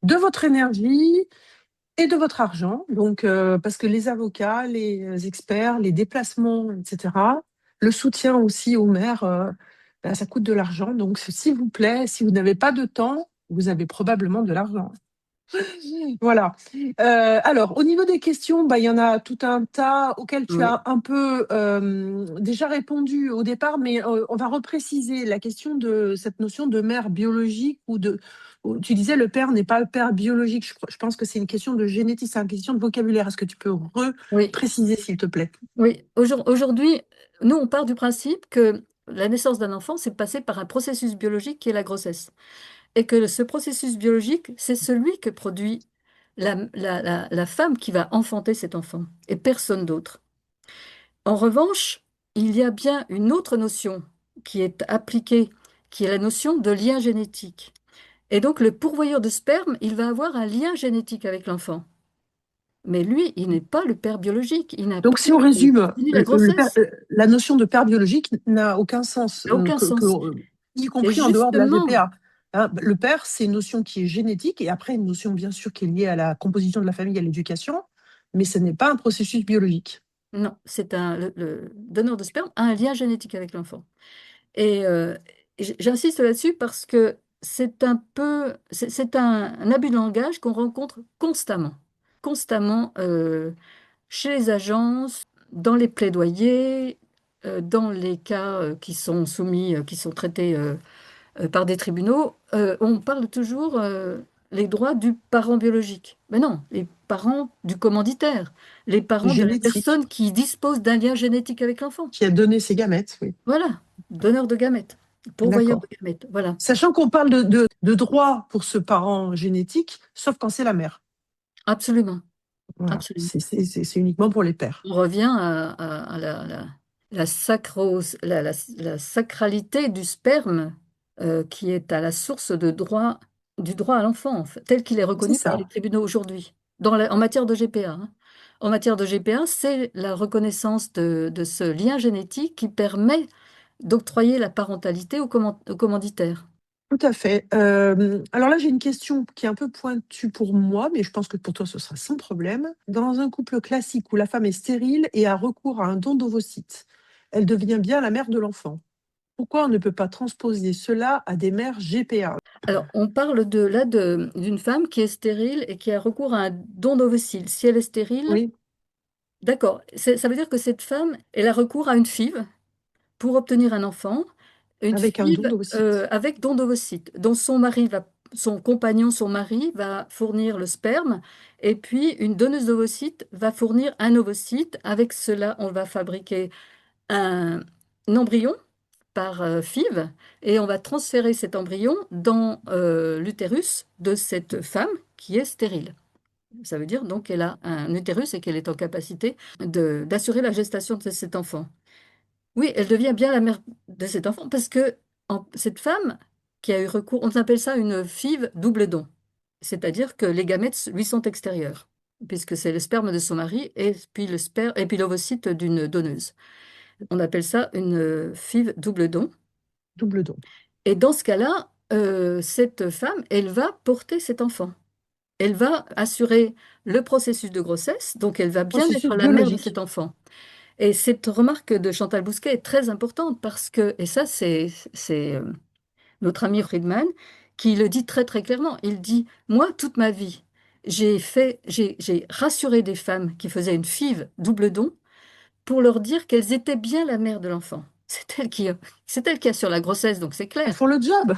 Speaker 1: de votre énergie et de votre argent. Donc, parce que les avocats, les experts, les déplacements, etc., le soutien aussi aux maires, ben, ça coûte de l'argent. Donc, s'il vous plaît, si vous n'avez pas de temps, vous avez probablement de l'argent. Voilà. Alors, au niveau des questions, bah, il y en a tout un tas auxquelles tu
Speaker 2: Oui,
Speaker 1: as un peu déjà répondu au départ, mais on va repréciser la question de cette notion de mère biologique ou tu disais le père n'est pas le père biologique. Je pense que c'est une question de génétique, c'est une question de vocabulaire. Est-ce que tu peux
Speaker 2: oui,
Speaker 1: repréciser, s'il te plaît?
Speaker 2: oui. Aujourd'hui, nous, on part du principe que la naissance d'un enfant, c'est passé par un processus biologique qui est la grossesse. Et que ce processus biologique, c'est celui que produit la femme qui va enfanter cet enfant, et personne d'autre. En revanche, il y a bien une autre notion qui est appliquée, qui est la notion de lien génétique. Et donc, le pourvoyeur de sperme, il va avoir un lien génétique avec l'enfant. Mais lui, il n'est pas le père biologique. Il n'a pas
Speaker 1: Donc, si on résume,
Speaker 2: subi la grossesse.
Speaker 1: la notion de père biologique n'a aucun sens,
Speaker 2: Ça n'a aucun sens.
Speaker 1: y
Speaker 2: Et
Speaker 1: compris en dehors de la
Speaker 2: justement,
Speaker 1: GPA. Hein, le père, c'est une notion qui est génétique et après une notion bien sûr qui est liée à la composition de la famille, à l'éducation, mais ce n'est pas un processus biologique.
Speaker 2: non, le donneur de sperme a un lien génétique avec l'enfant. Et j'insiste là-dessus parce que c'est un abus de langage qu'on rencontre constamment, constamment chez les agences, dans les plaidoyers, dans les cas qui sont soumis, qui sont traités par des tribunaux. On parle toujours les droits du parent biologique. Mais non, les parents du commanditaire, les parents de la
Speaker 1: Génétique,
Speaker 2: personne qui dispose d'un lien génétique avec l'enfant.
Speaker 1: qui a donné ses gamètes, oui.
Speaker 2: Voilà, donneur de gamètes, pourvoyeur de
Speaker 1: D'accord.
Speaker 2: gamètes. Voilà,
Speaker 1: Sachant qu'on parle de droit pour ce parent génétique, sauf quand c'est la mère.
Speaker 2: absolument,
Speaker 1: Voilà,
Speaker 2: absolument.
Speaker 1: c'est uniquement pour les pères.
Speaker 2: On revient à la sacralité du sperme qui est à la source du droit à l'enfant, en fait, tel qu'il est
Speaker 1: C'est
Speaker 2: reconnu par les
Speaker 1: ça,
Speaker 2: tribunaux aujourd'hui, en matière de GPA. Hein. En matière de GPA, c'est la reconnaissance de ce lien génétique qui permet d'octroyer la parentalité au commanditaire.
Speaker 1: tout à fait. Alors là, j'ai une question qui est un peu pointue pour moi, mais je pense que pour toi, ce sera sans problème. Dans un couple classique où la femme est stérile et a recours à un don d'ovocytes, elle devient bien la mère de l'enfant. Pourquoi on ne peut pas transposer cela à des mères GPA?
Speaker 2: Alors, on parle d'une femme qui est stérile et qui a recours à un don d'ovocile. Si elle est stérile,
Speaker 1: Oui,
Speaker 2: d'accord, ça veut dire que cette femme, elle a recours à une FIV pour obtenir un enfant, une
Speaker 1: avec un don
Speaker 2: FIV
Speaker 1: d'ovocytes.
Speaker 2: avec don d'ovocyte, dont son compagnon, son mari, va fournir le sperme, et puis une donneuse d'ovocytes va fournir un ovocyte. Avec cela, on va fabriquer un embryon par FIV et on va transférer cet embryon dans l'utérus de cette femme qui est stérile. Ça veut dire donc qu'elle a un utérus et qu'elle est en capacité d'assurer la gestation de cet enfant. Oui, elle devient bien la mère de cet enfant parce que cette femme qui a eu recours, on appelle ça une FIV double don. C'est-à-dire que les gamètes lui sont extérieurs, puisque c'est le sperme de son mari et puis et puis l'ovocyte d'une donneuse. On appelle ça une FIV double don.
Speaker 1: Double don.
Speaker 2: Et dans ce cas-là, cette femme, elle va porter cet enfant. Elle va assurer le processus de grossesse, donc elle va bien
Speaker 1: Processus
Speaker 2: être la mère de
Speaker 1: biologique.
Speaker 2: cet enfant. Et cette remarque de Chantal Bousquet est très importante parce que, et ça c'est notre ami Friedman qui le dit très très clairement, il dit, moi, toute ma vie, j'ai rassuré des femmes qui faisaient une FIV double don pour leur dire qu'elles étaient bien la mère de l'enfant. C'est elle qui assure la grossesse, donc c'est
Speaker 1: Elles
Speaker 2: clair.
Speaker 1: font le job.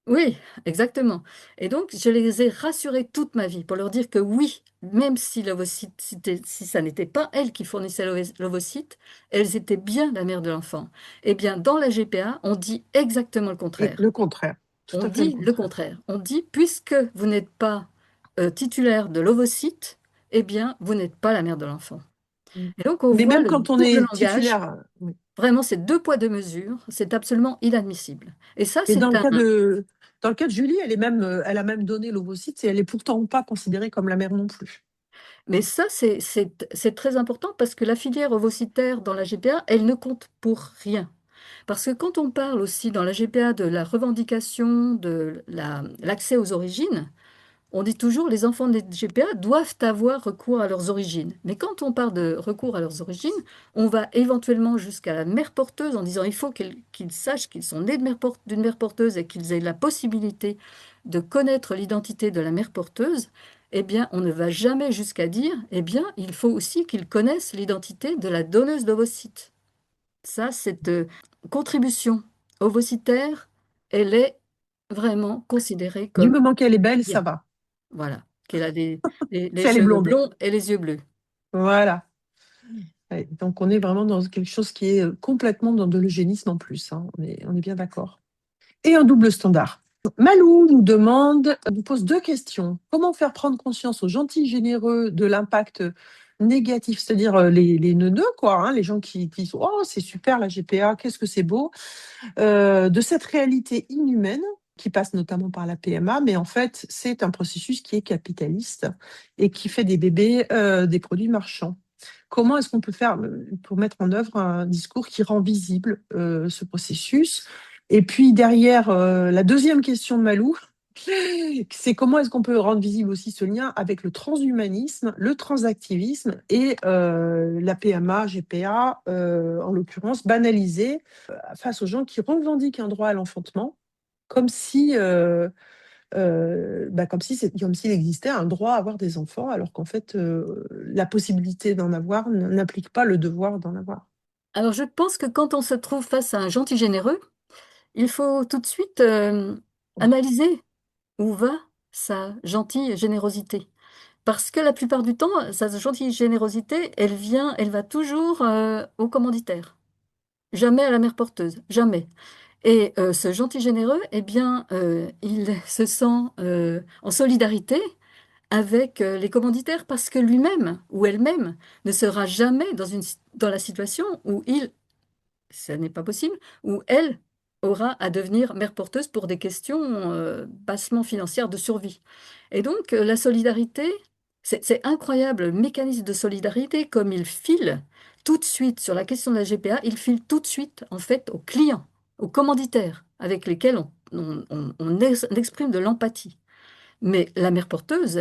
Speaker 2: Oui, exactement. Et donc, je les ai rassurées toute ma vie pour leur dire que oui, même si l'ovocyte, si ça n'était pas elles qui fournissaient l'ovocyte, elles étaient bien la mère de l'enfant. Eh bien, dans la GPA, on dit exactement le
Speaker 1: Et
Speaker 2: contraire.
Speaker 1: le contraire. Tout
Speaker 2: On
Speaker 1: à fait le
Speaker 2: dit le
Speaker 1: contraire.
Speaker 2: contraire. On dit, puisque vous n'êtes pas titulaire de l'ovocyte, eh bien, vous n'êtes pas la mère de l'enfant.
Speaker 1: Mm.
Speaker 2: Et donc, on
Speaker 1: Mais
Speaker 2: voit
Speaker 1: même
Speaker 2: le
Speaker 1: quand on
Speaker 2: double
Speaker 1: est
Speaker 2: langage.
Speaker 1: titulaire, oui.
Speaker 2: Vraiment, c'est deux poids, deux mesures. C'est absolument inadmissible. Et ça,
Speaker 1: Mais
Speaker 2: c'est un.
Speaker 1: dans le cas de Julie, elle a même donné l'ovocyte et elle est pourtant pas considérée comme la mère non plus.
Speaker 2: Mais ça, c'est très important parce que la filière ovocytaire dans la GPA, elle ne compte pour rien. Parce que quand on parle aussi dans la GPA de la revendication de l'accès aux origines, on dit toujours les enfants des GPA doivent avoir recours à leurs origines. Mais quand on parle de recours à leurs origines, on va éventuellement jusqu'à la mère porteuse en disant il faut qu'ils sachent qu'ils sont nés d'une mère porteuse et qu'ils aient la possibilité de connaître l'identité de la mère porteuse. Eh bien, on ne va jamais jusqu'à dire, eh bien, il faut aussi qu'ils connaissent l'identité de la donneuse d'ovocytes. Ça, cette contribution ovocytaire, elle est vraiment considérée
Speaker 1: Du
Speaker 2: comme
Speaker 1: moment qu'elle est belle, ça
Speaker 2: bien.
Speaker 1: va.
Speaker 2: Voilà, qu'elle a les
Speaker 1: Si elle est
Speaker 2: cheveux
Speaker 1: blonde.
Speaker 2: blonds et les yeux bleus.
Speaker 1: Voilà. Ouais, donc on est vraiment dans quelque chose qui est complètement dans de l'eugénisme en plus, hein. On est bien d'accord. Et un double standard. Malou nous pose deux questions. Comment faire prendre conscience aux gentils généreux de l'impact négatif, c'est-à-dire les neuneux, quoi, hein, les gens qui disent oh, c'est super la GPA, qu'est-ce que c'est beau, de cette réalité inhumaine qui passe notamment par la PMA, mais en fait, c'est un processus qui est capitaliste et qui fait des bébés des produits marchands. Comment est-ce qu'on peut faire pour mettre en œuvre un discours qui rend visible ce processus? Et puis derrière, la deuxième question de Malou, c'est comment est-ce qu'on peut rendre visible aussi ce lien avec le transhumanisme, le transactivisme et la PMA, GPA, en l'occurrence, banalisée face aux gens qui revendiquent un droit à l'enfantement, comme si, comme s'il existait un droit à avoir des enfants, alors qu'en fait, la possibilité d'en avoir n'implique pas le devoir d'en avoir.
Speaker 2: Alors, je pense que quand on se trouve face à un gentil généreux, il faut tout de suite analyser où va sa gentille générosité. Parce que la plupart du temps, sa gentille générosité, elle va toujours au commanditaire. Jamais à la mère porteuse, jamais. Et ce gentil généreux, eh bien, il se sent en solidarité avec les commanditaires parce que lui-même ou elle-même ne sera jamais dans la situation où ça n'est pas possible, où elle aura à devenir mère porteuse pour des questions bassement financières de survie. Et donc, la solidarité, c'est incroyable, le mécanisme de solidarité, comme il file tout de suite sur la question de la GPA, il file tout de suite, en fait, aux clients, aux commanditaires, avec lesquels on exprime de l'empathie. Mais la mère porteuse,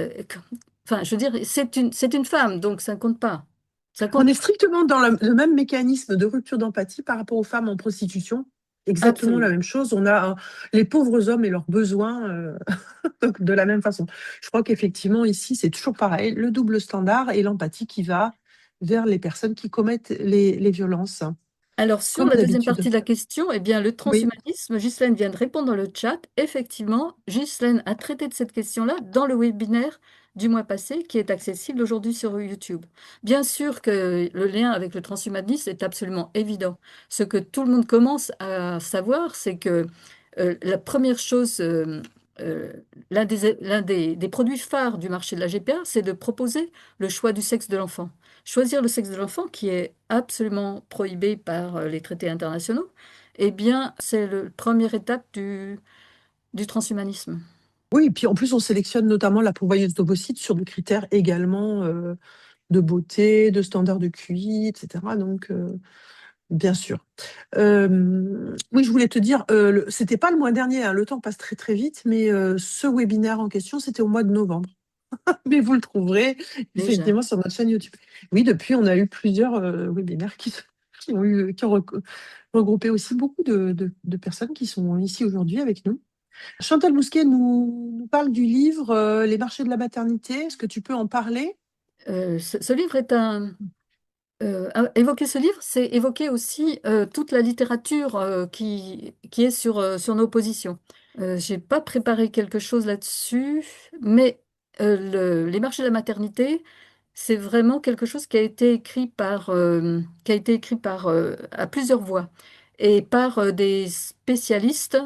Speaker 2: enfin, je veux dire, c'est une femme, donc ça ne compte pas. Ça
Speaker 1: On
Speaker 2: compte
Speaker 1: est strictement dans le même mécanisme de rupture d'empathie par rapport aux femmes en prostitution. Exactement la
Speaker 2: absolument.
Speaker 1: même chose. On a les pauvres hommes et leurs besoins de la même façon. Je crois qu'effectivement, ici, c'est toujours pareil, le double standard et l'empathie qui va vers les personnes qui commettent les violences,
Speaker 2: Alors, sur
Speaker 1: comme
Speaker 2: la deuxième
Speaker 1: d'habitude.
Speaker 2: partie de la question, eh bien, le
Speaker 1: Oui,
Speaker 2: transhumanisme, Ghislaine vient de répondre dans le chat. Effectivement, Ghislaine a traité de cette question-là dans le webinaire du mois passé, qui est accessible aujourd'hui sur YouTube. Bien sûr que le lien avec le transhumanisme est absolument évident. Ce que tout le monde commence à savoir, c'est que la première chose, euh, des produits phares du marché de la GPA, c'est de proposer le choix du sexe de l'enfant. Choisir le sexe de l'enfant, qui est absolument prohibé par les traités internationaux, eh bien, c'est la première étape du transhumanisme.
Speaker 1: oui, et puis en plus, on sélectionne notamment la pourvoyeuse d'ovocytes sur des critères également de beauté, de standards de QI, etc. Donc, bien sûr. Oui, je voulais te dire, c'était pas le mois dernier, hein, le temps passe très très vite, mais ce webinaire en question, c'était au mois de novembre. Mais vous le trouverez
Speaker 2: Déjà.
Speaker 1: effectivement sur notre chaîne YouTube. Oui, depuis, on a eu plusieurs webinaires qui ont regroupé aussi beaucoup de personnes qui sont ici aujourd'hui avec nous. Chantal Bousquet nous parle du livre Les marchés de la maternité. Est-ce que tu peux en parler?
Speaker 2: Ce livre est évoquer ce livre, c'est évoquer aussi toute la littérature qui est sur nos positions. J'ai pas préparé quelque chose là-dessus, mais les marchés de la maternité, c'est vraiment quelque chose qui a été écrit à plusieurs voix et par des spécialistes.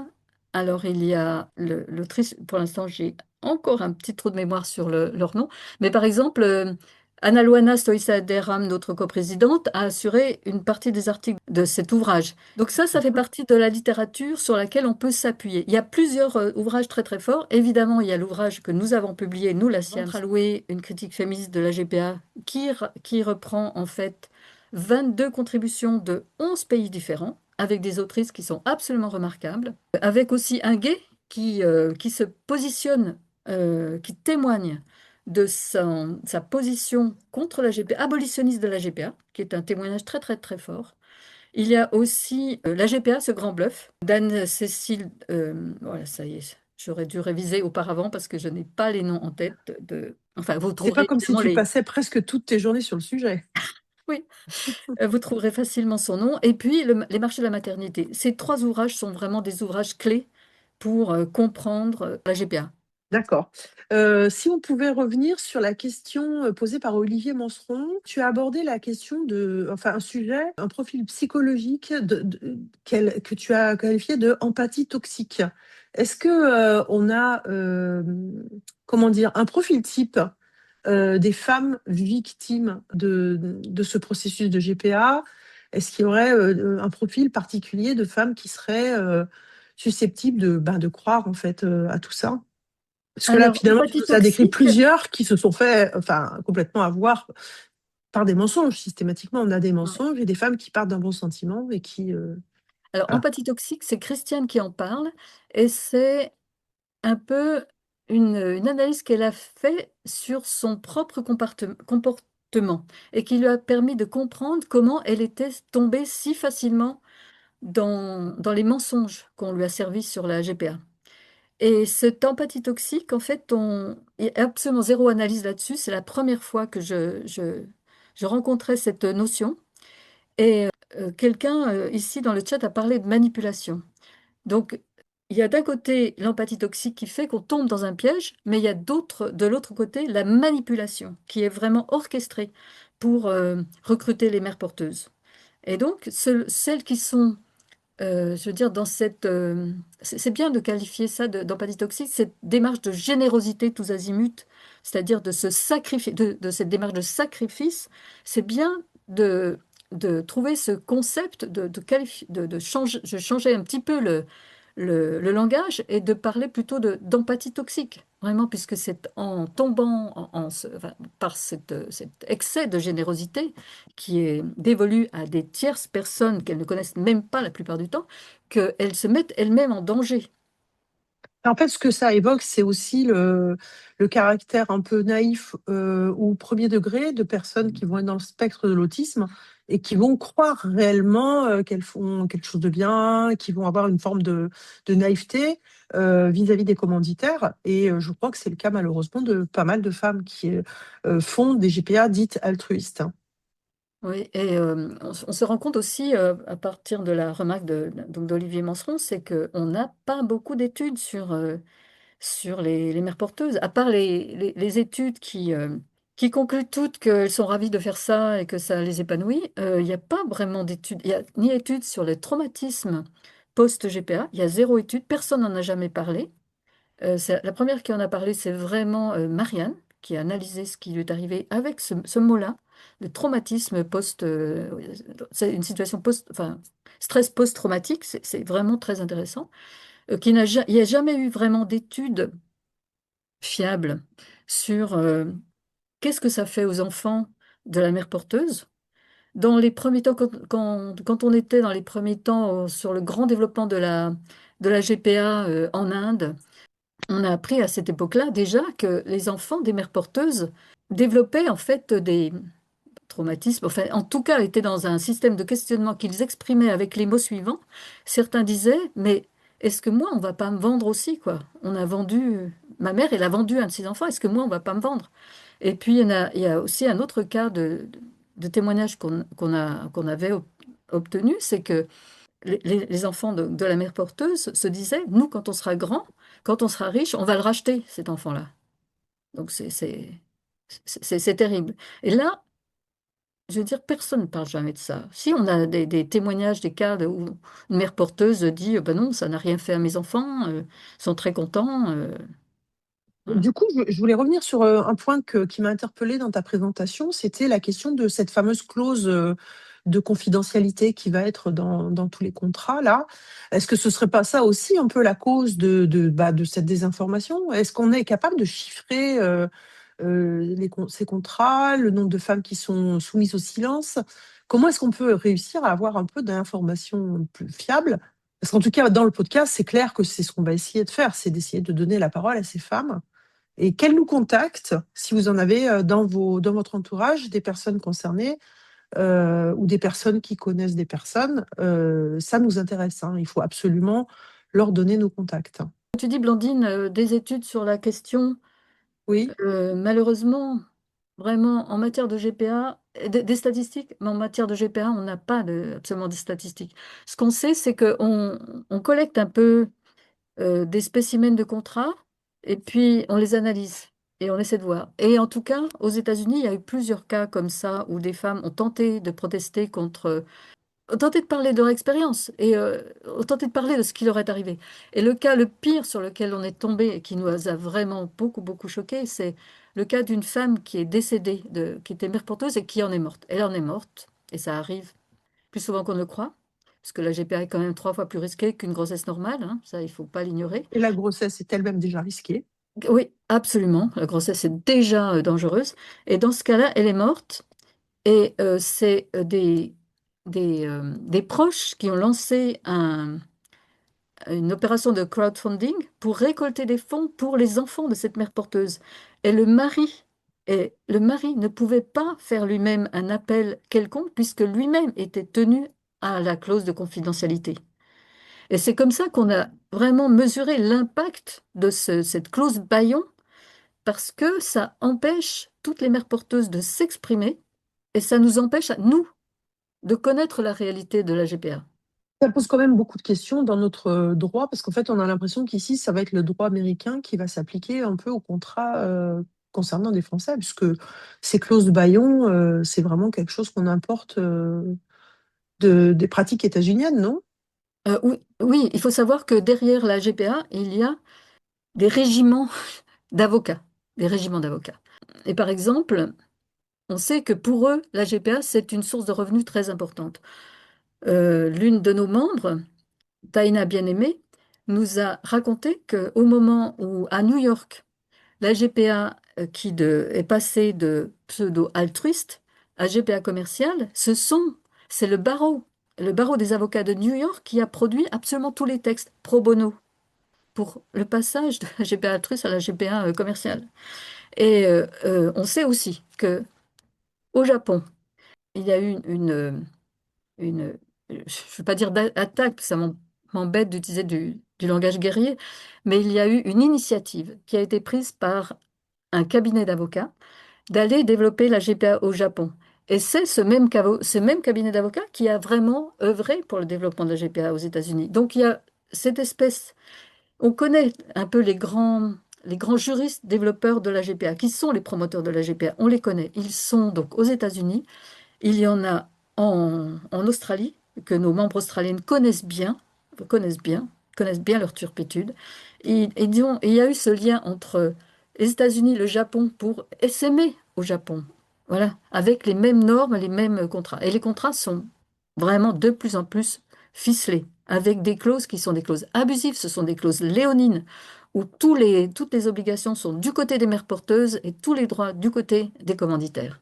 Speaker 2: Alors, il y a l'autrice, pour l'instant, j'ai encore un petit trou de mémoire sur leur nom, mais par exemple, Ana Luana Stoïca-Deram, notre coprésidente, a assuré une partie des articles de cet ouvrage. Donc ça fait partie de la littérature sur laquelle on peut s'appuyer. Il y a plusieurs ouvrages très très forts. Évidemment, il y a l'ouvrage que nous avons publié, nous, la SIAM, Alloué, une critique féministe de la GPA, qui reprend en fait 22 contributions de 11 pays différents, avec des autrices qui sont absolument remarquables, avec aussi un gay qui se positionne, qui témoigne de sa position contre la GPA, abolitionniste de la GPA, qui est un témoignage très très très fort. Il y a aussi la GPA, ce grand bluff, d'Anne-Cécile, voilà, ça y est, j'aurais dû réviser auparavant parce que je n'ai pas les noms en tête enfin, vous
Speaker 1: C'est pas
Speaker 2: trouverez
Speaker 1: comme si
Speaker 2: évidemment
Speaker 1: tu
Speaker 2: les...
Speaker 1: passais presque toutes tes journées sur le sujet.
Speaker 2: Oui, vous trouverez facilement son nom. Et puis, Les marchés de la maternité. Ces trois ouvrages sont vraiment des ouvrages clés pour comprendre la GPA.
Speaker 1: D'accord. Si on pouvait revenir sur la question posée par Olivier Manseron, tu as abordé la question enfin un sujet, un profil psychologique que tu as qualifié de empathie toxique. Est-ce que on a, comment dire, un profil type des femmes victimes de ce processus de GPA? Est-ce qu'il y aurait un profil particulier de femmes qui seraient susceptibles de croire en fait à tout ça? Parce que là,
Speaker 2: Alors,
Speaker 1: finalement, tu
Speaker 2: empathie
Speaker 1: nous as décrit
Speaker 2: toxique.
Speaker 1: plusieurs qui se sont fait, enfin, complètement avoir par des mensonges. Systématiquement, on a des
Speaker 2: Ouais.
Speaker 1: mensonges et des femmes qui partent d'un bon sentiment et qui,
Speaker 2: Alors,
Speaker 1: voilà.
Speaker 2: empathie toxique, c'est Christiane qui en parle et c'est un peu une analyse qu'elle a fait sur son propre comportement et qui lui a permis de comprendre comment elle était tombée si facilement dans les mensonges qu'on lui a servis sur la GPA. Et cette empathie toxique, en fait, il y a absolument zéro analyse là-dessus. C'est la première fois que je rencontrais cette notion. Et quelqu'un ici dans le chat a parlé de manipulation. Donc, il y a d'un côté l'empathie toxique qui fait qu'on tombe dans un piège, mais il y a de l'autre côté la manipulation qui est vraiment orchestrée pour recruter les mères porteuses. Et donc, celles qui sont, je veux dire, c'est bien de qualifier ça d'empathie toxique, cette démarche de générosité tous azimuts, c'est-à-dire de se sacrifier, de cette démarche de sacrifice, c'est bien de, de trouver ce concept de changer, je changeais un petit peu le langage et de parler plutôt d'empathie toxique, vraiment, puisque c'est en tombant enfin, par cet excès de générosité qui est dévolue à des tierces personnes qu'elles ne connaissent même pas la plupart du temps, qu'elles se mettent elles-mêmes en danger.
Speaker 1: En fait, ce que ça évoque, c'est aussi le caractère un peu naïf ou premier degré de personnes qui vont être dans le spectre de l'autisme et qui vont croire réellement qu'elles font quelque chose de bien, qui vont avoir une forme de naïveté vis-à-vis des commanditaires. Et je crois que c'est le cas malheureusement de pas mal de femmes qui font des GPA dites altruistes.
Speaker 2: Oui, et on se rend compte aussi, à partir de la remarque donc d'Olivier Manseron, c'est qu'on n'a pas beaucoup d'études sur les mères porteuses, à part les études qui concluent toutes qu'elles sont ravies de faire ça et que ça les épanouit. Il n'y a pas vraiment d'études. Il n'y a ni études sur le traumatisme post-GPA, il y a zéro étude, personne n'en a jamais parlé. La première qui en a parlé, c'est vraiment Marianne, qui a analysé ce qui lui est arrivé avec ce mot-là, le traumatisme c'est une situation enfin, stress post-traumatique, c'est vraiment très intéressant. Il n'y a jamais eu vraiment d'études fiables sur qu'est-ce que ça fait aux enfants de la mère porteuse. Dans les premiers temps, quand on était dans les premiers temps sur le grand développement de la GPA en Inde, on a appris à cette époque-là déjà que les enfants des mères porteuses développaient en fait des traumatismes, enfin en tout cas étaient dans un système de questionnement qu'ils exprimaient avec les mots suivants. Certains disaient, mais est-ce que moi on va pas me vendre aussi quoi? On a vendu, ma mère elle a vendu un de ses enfants, est-ce que moi on va pas me vendre? Et puis il y a aussi un autre cas de témoignage qu'on avait obtenu, c'est que les enfants de la mère porteuse se disaient, nous, quand on sera grand, quand on sera riche, on va le racheter, cet enfant-là. Donc c'est terrible. Et là, je veux dire, personne ne parle jamais de ça. Si on a des témoignages, des cas où une mère porteuse dit, ben non, ça n'a rien fait à mes enfants, ils sont très contents. Voilà.
Speaker 1: Du coup, je voulais revenir sur un point qui m'a interpellée dans ta présentation, c'était la question de cette fameuse clause de confidentialité qui va être dans tous les contrats là. Est-ce que ce serait pas ça aussi un peu la cause de cette désinformation? Est-ce qu'on est capable de chiffrer ces contrats, le nombre de femmes qui sont soumises au silence? Comment est-ce qu'on peut réussir à avoir un peu d'informations plus fiables? Parce qu'en tout cas, dans le podcast, c'est clair que c'est ce qu'on va essayer de faire, c'est d'essayer de donner la parole à ces femmes et qu'elles nous contactent, si vous en avez dans votre entourage des personnes concernées ou des personnes qui connaissent des personnes, ça nous intéresse, hein. Il faut absolument leur donner nos contacts.
Speaker 2: Tu dis, Blandine, des études sur la question,
Speaker 1: Oui,
Speaker 2: malheureusement, vraiment, en matière de GPA, des statistiques, mais en matière de GPA, on n'a pas absolument de statistiques. Ce qu'on sait, c'est qu'on collecte un peu des spécimens de contrats et puis on les analyse et on essaie de voir. Et en tout cas, aux États-Unis, il y a eu plusieurs cas comme ça où des femmes ont tenté de protester contre, ont tenté de parler de leur expérience et ont tenté de parler de ce qui leur est arrivé. Et le cas le pire sur lequel on est tombé et qui nous a vraiment beaucoup, beaucoup choqués, c'est le cas d'une femme qui est décédée, qui était mère porteuse et qui en est morte. Elle en est morte et ça arrive plus souvent qu'on ne le croit. Parce que la GPA est quand même 3 fois plus risquée qu'une grossesse normale, hein, ça, il ne faut pas l'ignorer.
Speaker 1: et la grossesse est elle-même déjà risquée.
Speaker 2: Oui, absolument. La grossesse est déjà dangereuse. Et dans ce cas-là, elle est morte. Et c'est des proches qui ont lancé une opération de crowdfunding pour récolter des fonds pour les enfants de cette mère porteuse. Et le mari ne pouvait pas faire lui-même un appel quelconque puisque lui-même était tenu à la clause de confidentialité. Et c'est comme ça qu'on a vraiment mesuré l'impact de cette clause bâillon parce que ça empêche toutes les mères porteuses de s'exprimer et ça nous empêche, à nous, de connaître la réalité de la GPA.
Speaker 1: Ça pose quand même beaucoup de questions dans notre droit, parce qu'en fait, on a l'impression qu'ici, ça va être le droit américain qui va s'appliquer un peu au contrat concernant des Français, puisque ces clauses de bâillon, c'est vraiment quelque chose qu'on importe des pratiques états-uniennes, non?
Speaker 2: Oui, oui, il faut savoir que derrière la GPA, il y a des régiments d'avocats, des régiments d'avocats. Et par exemple, on sait que pour eux, la GPA, c'est une source de revenus très importante. L'une de nos membres, Taïna Bien-Aimée, nous a raconté qu'au moment où, à New York, la GPA est passée de pseudo-altruiste à GPA commerciale, c'est le barreau des avocats de New York qui a produit absolument tous les textes pro bono pour le passage de la GPA altruiste à la GPA commerciale. Et on sait aussi que au Japon, il y a eu une je ne veux pas dire d'attaque, ça m'embête d'utiliser du langage guerrier, mais il y a eu une initiative qui a été prise par un cabinet d'avocats d'aller développer la GPA au Japon. Et c'est ce même cabinet d'avocats qui a vraiment œuvré pour le développement de la GPA aux États-Unis. Donc il y a cette espèce, on connaît un peu les grands juristes développeurs de la GPA, qui sont les promoteurs de la GPA, on les connaît. Ils sont donc aux États-Unis, il y en a en Australie, que nos membres australiens connaissent bien, connaissent bien leur turpitude. Et disons, il y a eu ce lien entre les États-Unis et le Japon pour s'aimer au Japon. Voilà, avec les mêmes normes, les mêmes contrats. Et les contrats sont vraiment de plus en plus ficelés, avec des clauses qui sont des clauses abusives, ce sont des clauses léonines, où toutes les obligations sont du côté des mères porteuses et tous les droits du côté des commanditaires.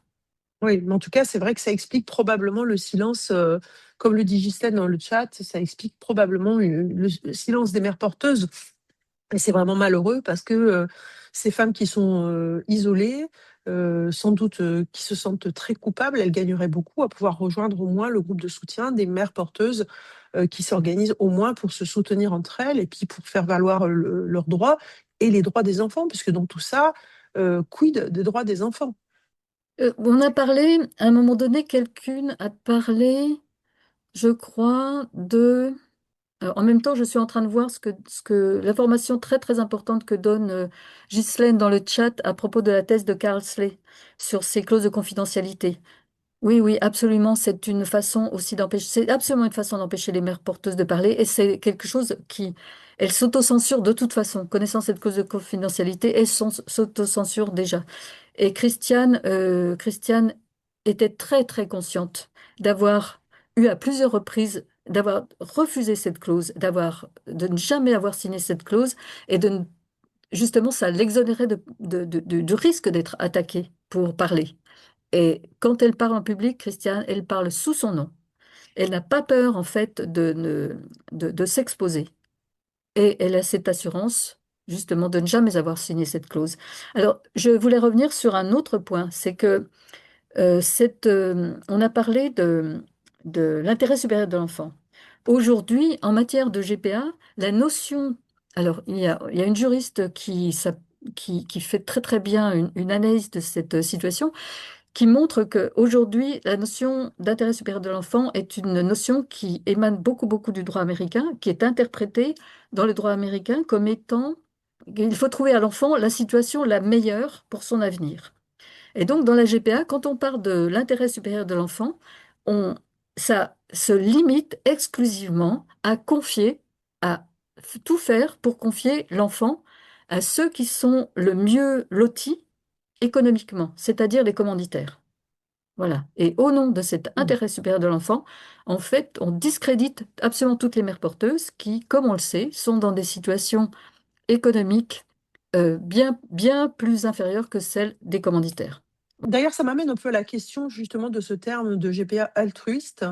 Speaker 1: Oui, mais en tout cas, c'est vrai que ça explique probablement le silence, comme le dit Ghislaine dans le chat, ça explique probablement le silence des mères porteuses. Et c'est vraiment malheureux parce que ces femmes qui sont isolées, sans doute qui se sentent très coupables, elles gagneraient beaucoup à pouvoir rejoindre au moins le groupe de soutien des mères porteuses qui s'organisent au moins pour se soutenir entre elles et puis pour faire valoir leurs droits et les droits des enfants, puisque dans tout ça, quid des droits des enfants?
Speaker 2: On a parlé, à un moment donné, quelqu'une a parlé, je crois, en même temps, je suis en train de voir l'information très très importante que donne Ghislaine dans le chat à propos de la thèse de Carl Sley sur ces clauses de confidentialité. Oui, oui, absolument. C'est une façon aussi d'empêcher, c'est absolument une façon d'empêcher les mères porteuses de parler. Et c'est quelque chose qui, elles s'autocensurent de toute façon. Connaissant cette cause de confidentialité, elles s'autocensurent déjà. Et Christiane était très, très consciente d'avoir eu à plusieurs reprises, d'avoir refusé cette clause, de ne jamais avoir signé cette clause et justement, ça l'exonérait du risque d'être attaquée pour parler. Et quand elle parle en public, Christiane, elle parle sous son nom. Elle n'a pas peur, en fait, de s'exposer. Et elle a cette assurance, justement, de ne jamais avoir signé cette clause. Alors, je voulais revenir sur un autre point, c'est que on a parlé de l'intérêt supérieur de l'enfant. Aujourd'hui, en matière de GPA, la notion, alors il y a une juriste qui fait très très bien une analyse de cette situation, qui montre qu'aujourd'hui, la notion d'intérêt supérieur de l'enfant est une notion qui émane beaucoup, beaucoup du droit américain, qui est interprétée dans le droit américain comme étant qu'il faut trouver à l'enfant la situation la meilleure pour son avenir. Et donc, dans la GPA, quand on parle de l'intérêt supérieur de l'enfant, ça se limite exclusivement à confier, à tout faire pour confier l'enfant à ceux qui sont le mieux lotis économiquement, c'est-à-dire les commanditaires. Voilà. Et au nom de cet intérêt supérieur de l'enfant, en fait, on discrédite absolument toutes les mères porteuses qui, comme on le sait, sont dans des situations économiques bien, bien plus inférieures que celles des commanditaires.
Speaker 1: D'ailleurs, ça m'amène un peu à la question justement de ce terme de GPA altruiste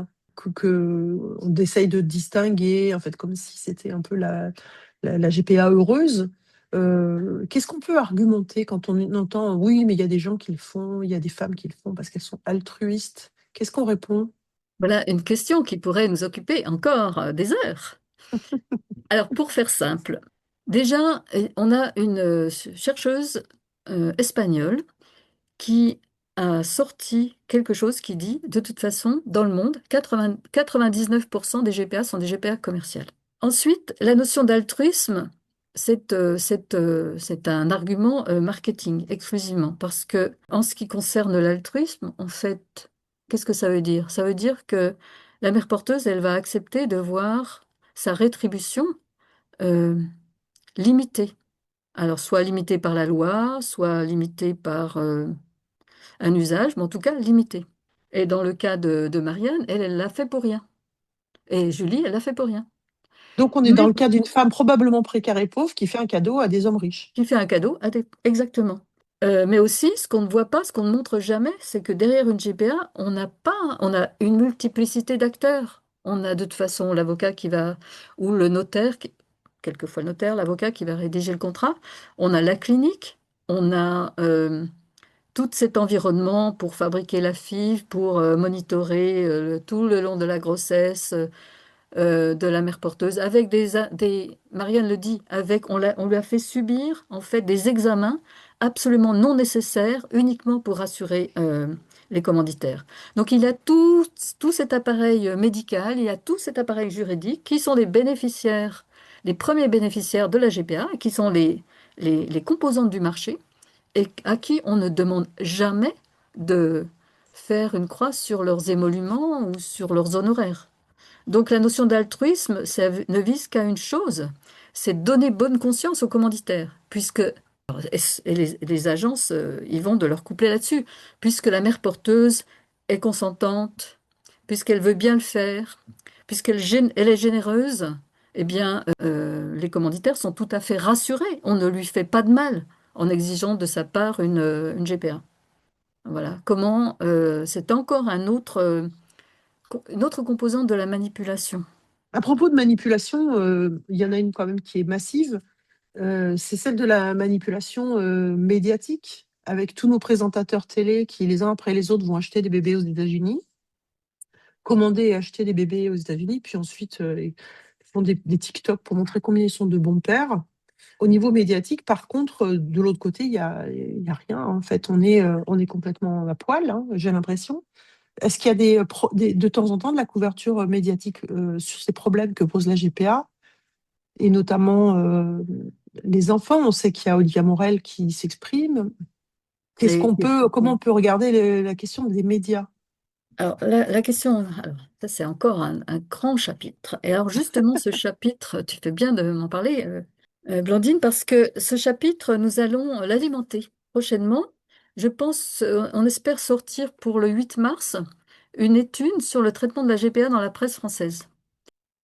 Speaker 1: on essaye de distinguer, en fait, comme si c'était un peu la GPA heureuse. Qu'est-ce qu'on peut argumenter quand on entend oui, mais il y a des gens qui le font, il y a des femmes qui le font parce qu'elles sont altruistes? Qu'est-ce qu'on répond?
Speaker 2: Voilà une question qui pourrait nous occuper encore des heures. Alors, pour faire simple, déjà, on a une chercheuse espagnole qui a sorti quelque chose qui dit, de toute façon, dans le monde, 99% des GPA sont des GPA commerciales. Ensuite, la notion d'altruisme, c'est un argument marketing exclusivement, parce que en ce qui concerne l'altruisme, en fait, qu'est-ce que ça veut dire? Ça veut dire que la mère porteuse, elle va accepter de voir sa rétribution euh, limitée. Alors, soit limitée par la loi, soit limitée par un usage, mais en tout cas limitée. Et dans le cas de Marianne, elle l'a fait pour rien. Et Julie, elle l'a fait pour rien.
Speaker 1: Donc, on est dans
Speaker 2: Mais
Speaker 1: le cas d'une femme probablement précaire et pauvre qui fait un cadeau à des hommes riches.
Speaker 2: qui fait un cadeau, exactement. Mais aussi, ce qu'on ne voit pas, ce qu'on ne montre jamais, c'est que derrière une GPA, on a une multiplicité d'acteurs. On a de toute façon l'avocat ou le notaire, quelquefois le notaire, l'avocat qui va rédiger le contrat. On a la clinique, on a tout cet environnement pour fabriquer la FIV, pour monitorer tout le long de la grossesse, de la mère porteuse, avec Marianne le dit, on lui a fait subir en fait des examens absolument non nécessaires, uniquement pour rassurer les commanditaires. Donc il y a tout cet appareil médical, il y a tout cet appareil juridique qui sont les bénéficiaires, les premiers bénéficiaires de la GPA, qui sont les composantes du marché, et à qui on ne demande jamais de faire une croix sur leurs émoluments ou sur leurs honoraires. Donc la notion d'altruisme, ça ne vise qu'à une chose, c'est donner bonne conscience aux commanditaires, puisque et les agences, ils vont de leur couplet là-dessus, puisque la mère porteuse est consentante, puisqu'elle veut bien le faire, elle est généreuse, eh bien, les commanditaires sont tout à fait rassurés. On ne lui fait pas de mal en exigeant de sa part une GPA. Voilà. C'est encore une autre composante de la manipulation.
Speaker 1: À propos de manipulation, il y en a une quand même qui est massive. C'est celle de la manipulation médiatique, avec tous nos présentateurs télé qui, les uns après les autres, vont acheter des bébés aux États-Unis, commander et acheter des bébés aux États-Unis, puis ensuite ils font des TikTok pour montrer combien ils sont de bons pères. Au niveau médiatique, par contre, de l'autre côté, il y a rien. En fait, on est complètement à poil, hein, j'ai l'impression. Est-ce qu'il y a de temps en temps de la couverture médiatique sur ces problèmes que pose la GPA, et notamment les enfants? On sait qu'il y a Olivia Morel qui s'exprime.
Speaker 2: Les-
Speaker 1: Comment on peut regarder la question des médias?
Speaker 2: Alors, la question, alors, ça c'est encore un grand chapitre. Et alors justement, ce chapitre, tu fais bien de m'en parler, Blandine, parce que ce chapitre, nous allons l'alimenter prochainement. Je pense, on espère sortir pour le 8 mars une étude sur le traitement de la GPA dans la presse française.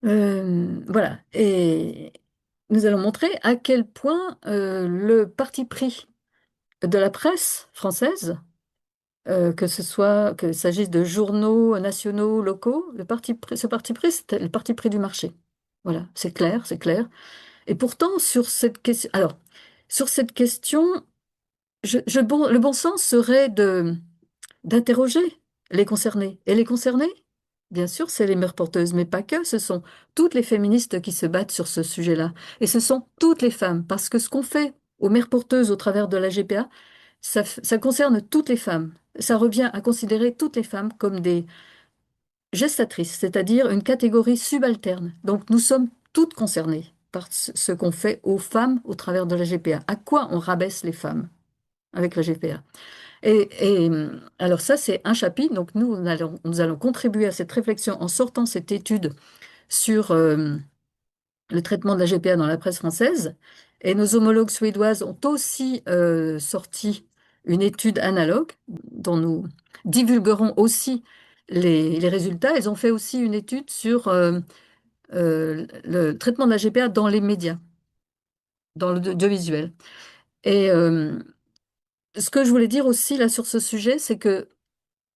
Speaker 2: Voilà. Et nous allons montrer à quel point le parti pris de la presse française, que ce soit qu'il s'agisse de journaux nationaux, locaux, ce parti pris, c'est le parti pris du marché. Voilà, c'est clair, c'est clair. Et pourtant, sur cette question, le bon sens serait d'interroger les concernés. Et les concernés, bien sûr, c'est les mères porteuses, mais pas que, ce sont toutes les féministes qui se battent sur ce sujet-là. Et ce sont toutes les femmes, parce que ce qu'on fait aux mères porteuses au travers de la GPA, ça concerne toutes les femmes. Ça revient à considérer toutes les femmes comme des gestatrices, c'est-à-dire une catégorie subalterne. Donc nous sommes toutes concernées par ce qu'on fait aux femmes au travers de la GPA. À quoi on rabaisse les femmes avec la GPA? Alors ça, c'est un chapitre. Donc nous allons contribuer à cette réflexion en sortant cette étude sur le traitement de la GPA dans la presse française. Et nos homologues suédoises ont aussi sorti une étude analogue dont nous divulguerons aussi les résultats. Elles ont fait aussi une étude sur le traitement de la GPA dans les médias, dans l'audiovisuel. Et ce que je voulais dire aussi là sur ce sujet, c'est que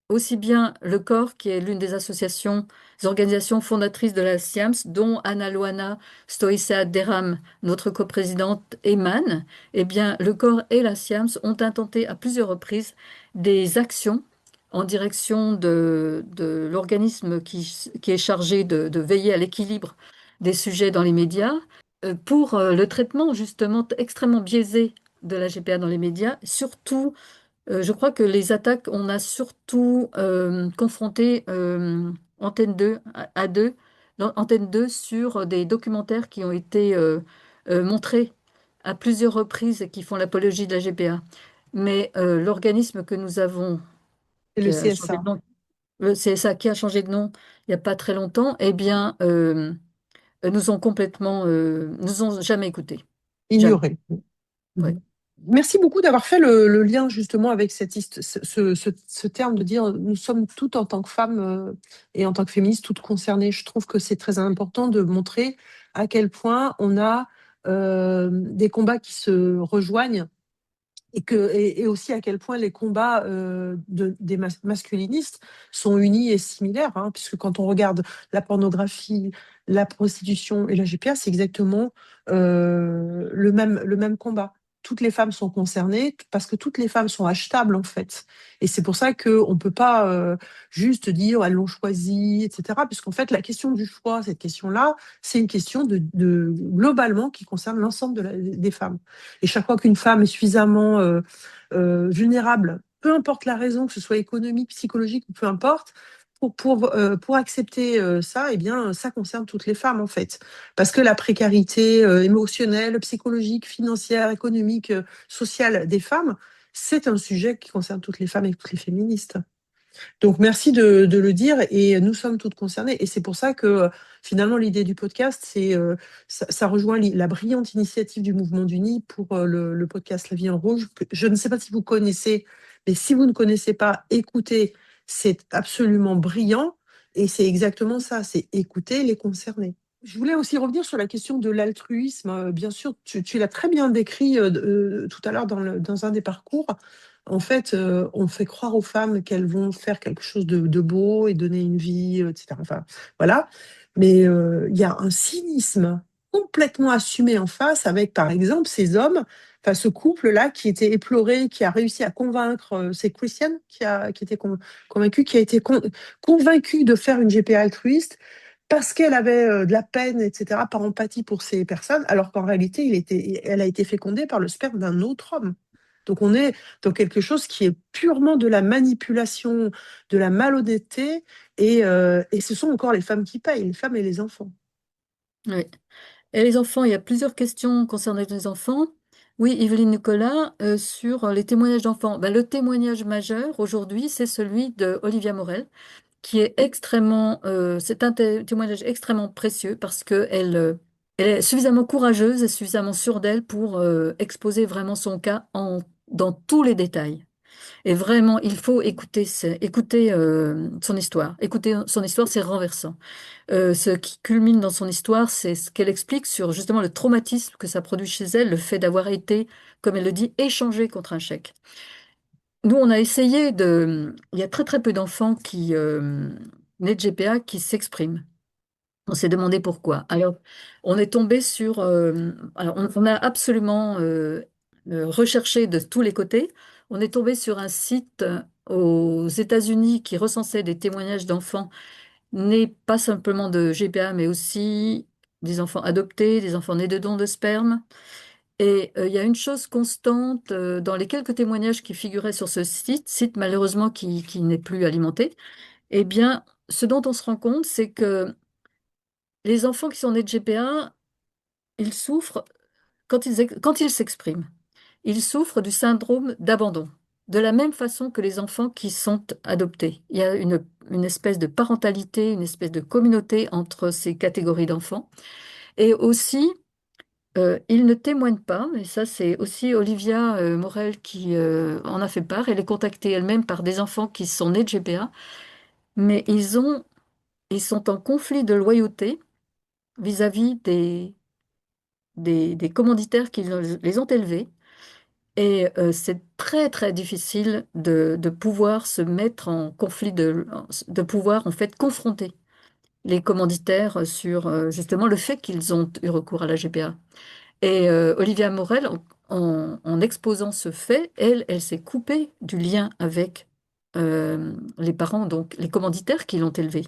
Speaker 2: aussi bien le COR, qui est l'une des associations, des organisations fondatrices de la SIAMS, dont Anna Luana Stoïca Deram, notre coprésidente, émane, eh bien, le COR et la SIAMS ont intenté à plusieurs reprises des actions en direction de l'organisme qui est chargé de veiller à l'équilibre des sujets dans les médias, pour le traitement justement extrêmement biaisé de la GPA dans les médias, surtout je crois que les attaques, on a surtout confronté Antenne 2 à 2, Antenne 2 sur des documentaires qui ont été montrés à plusieurs reprises et qui font l'apologie de la GPA. Mais l'organisme que nous avons,
Speaker 1: Et
Speaker 2: qui
Speaker 1: le
Speaker 2: a changé de
Speaker 1: CSA,
Speaker 2: nom, le CSA qui a changé de nom il n'y a pas très longtemps, eh bien, nous ont jamais écoutés. Jamais.
Speaker 1: ignoré.
Speaker 2: Ouais.
Speaker 1: Mhm. Merci beaucoup d'avoir fait le lien justement avec ce terme de dire nous sommes toutes en tant que femmes et en tant que féministes toutes concernées. Je trouve que c'est très important de montrer à quel point on a des combats qui se rejoignent et aussi à quel point les combats des masculinistes sont unis et similaires, hein, puisque quand on regarde la pornographie, la prostitution et la GPA, c'est exactement le même combat. Toutes les femmes sont concernées parce que toutes les femmes sont achetables en fait. Et c'est pour ça qu'on ne peut pas juste dire elles l'ont choisi, etc. Puisqu'en fait, la question du choix, cette question-là, c'est une question globalement qui concerne l'ensemble des femmes. Et chaque fois qu'une femme est suffisamment vulnérable, peu importe la raison, que ce soit économique, psychologique ou peu importe, pour accepter ça, eh bien, ça concerne toutes les femmes en fait. Parce que la précarité émotionnelle, psychologique, financière, économique, sociale des femmes, c'est un sujet qui concerne toutes les femmes et toutes les féministes. Donc, merci de le dire et nous sommes toutes concernées. Et c'est pour ça que finalement, l'idée du podcast, ça rejoint la brillante initiative du Mouvement d'Uni pour le podcast La Vie en Rouge. Je ne sais pas si vous connaissez, mais si vous ne connaissez pas, écoutez, c'est absolument brillant. Et c'est exactement ça, c'est écouter les concernés. Je voulais aussi revenir sur la question de l'altruisme. Bien sûr, tu l'as très bien décrit tout à l'heure dans un des parcours. En fait, on fait croire aux femmes qu'elles vont faire quelque chose de beau et donner une vie, etc. Enfin, voilà. Mais il y a un cynisme complètement assumé en face avec, par exemple, ces hommes, enfin, ce couple-là qui était éploré, qui a réussi à convaincre, c'est Christiane qui était convaincue, qui a été convaincue de faire une GPA altruiste parce qu'elle avait de la peine, etc., par empathie pour ces personnes, alors qu'en réalité, elle a été fécondée par le sperme d'un autre homme. Donc on est dans quelque chose qui est purement de la manipulation, de la malhonnêteté, et ce sont encore les femmes qui payent, les femmes et les enfants.
Speaker 2: Oui. Et les enfants, il y a plusieurs questions concernant les enfants. Oui, Yveline Nicolas, sur les témoignages d'enfants. Ben, le témoignage majeur aujourd'hui, c'est celui de Olivia Morel, qui est extrêmement, c'est un témoignage extrêmement précieux parce que elle est suffisamment courageuse et suffisamment sûre d'elle pour exposer vraiment son cas dans tous les détails. Et vraiment, il faut écouter, écouter son histoire. Écouter son histoire, c'est renversant. Ce qui culmine dans son histoire, c'est ce qu'elle explique sur justement le traumatisme que ça produit chez elle, le fait d'avoir été, comme elle le dit, échangée contre un chèque. Nous, on a essayé de... Il y a très très peu d'enfants qui, nés de GPA qui s'expriment. On s'est demandé pourquoi. Alors, on est tombé sur... alors, on a absolument recherché de tous les côtés. On est tombé sur un site aux États-Unis qui recensait des témoignages d'enfants nés pas simplement de GPA, mais aussi des enfants adoptés, des enfants nés de dons de sperme. Et il y a une chose constante dans les quelques témoignages qui figuraient sur ce site malheureusement qui n'est plus alimenté, eh bien, ce dont on se rend compte, c'est que les enfants qui sont nés de GPA, ils souffrent quand ils s'expriment. Ils souffrent du syndrome d'abandon, de la même façon que les enfants qui sont adoptés. Il y a une espèce de parentalité, une espèce de communauté entre ces catégories d'enfants. Et aussi, ils ne témoignent pas, et ça c'est aussi Olivia Morel qui en a fait part. Elle est contactée elle-même par des enfants qui sont nés de GPA, mais ils sont en conflit de loyauté vis-à-vis des commanditaires qui les ont élevés. Et c'est très très difficile de pouvoir se mettre en conflit, de pouvoir en fait confronter les commanditaires sur justement le fait qu'ils ont eu recours à la GPA. Et Olivia Morel, en exposant ce fait, elle s'est coupée du lien avec les parents, donc les commanditaires qui l'ont élevée.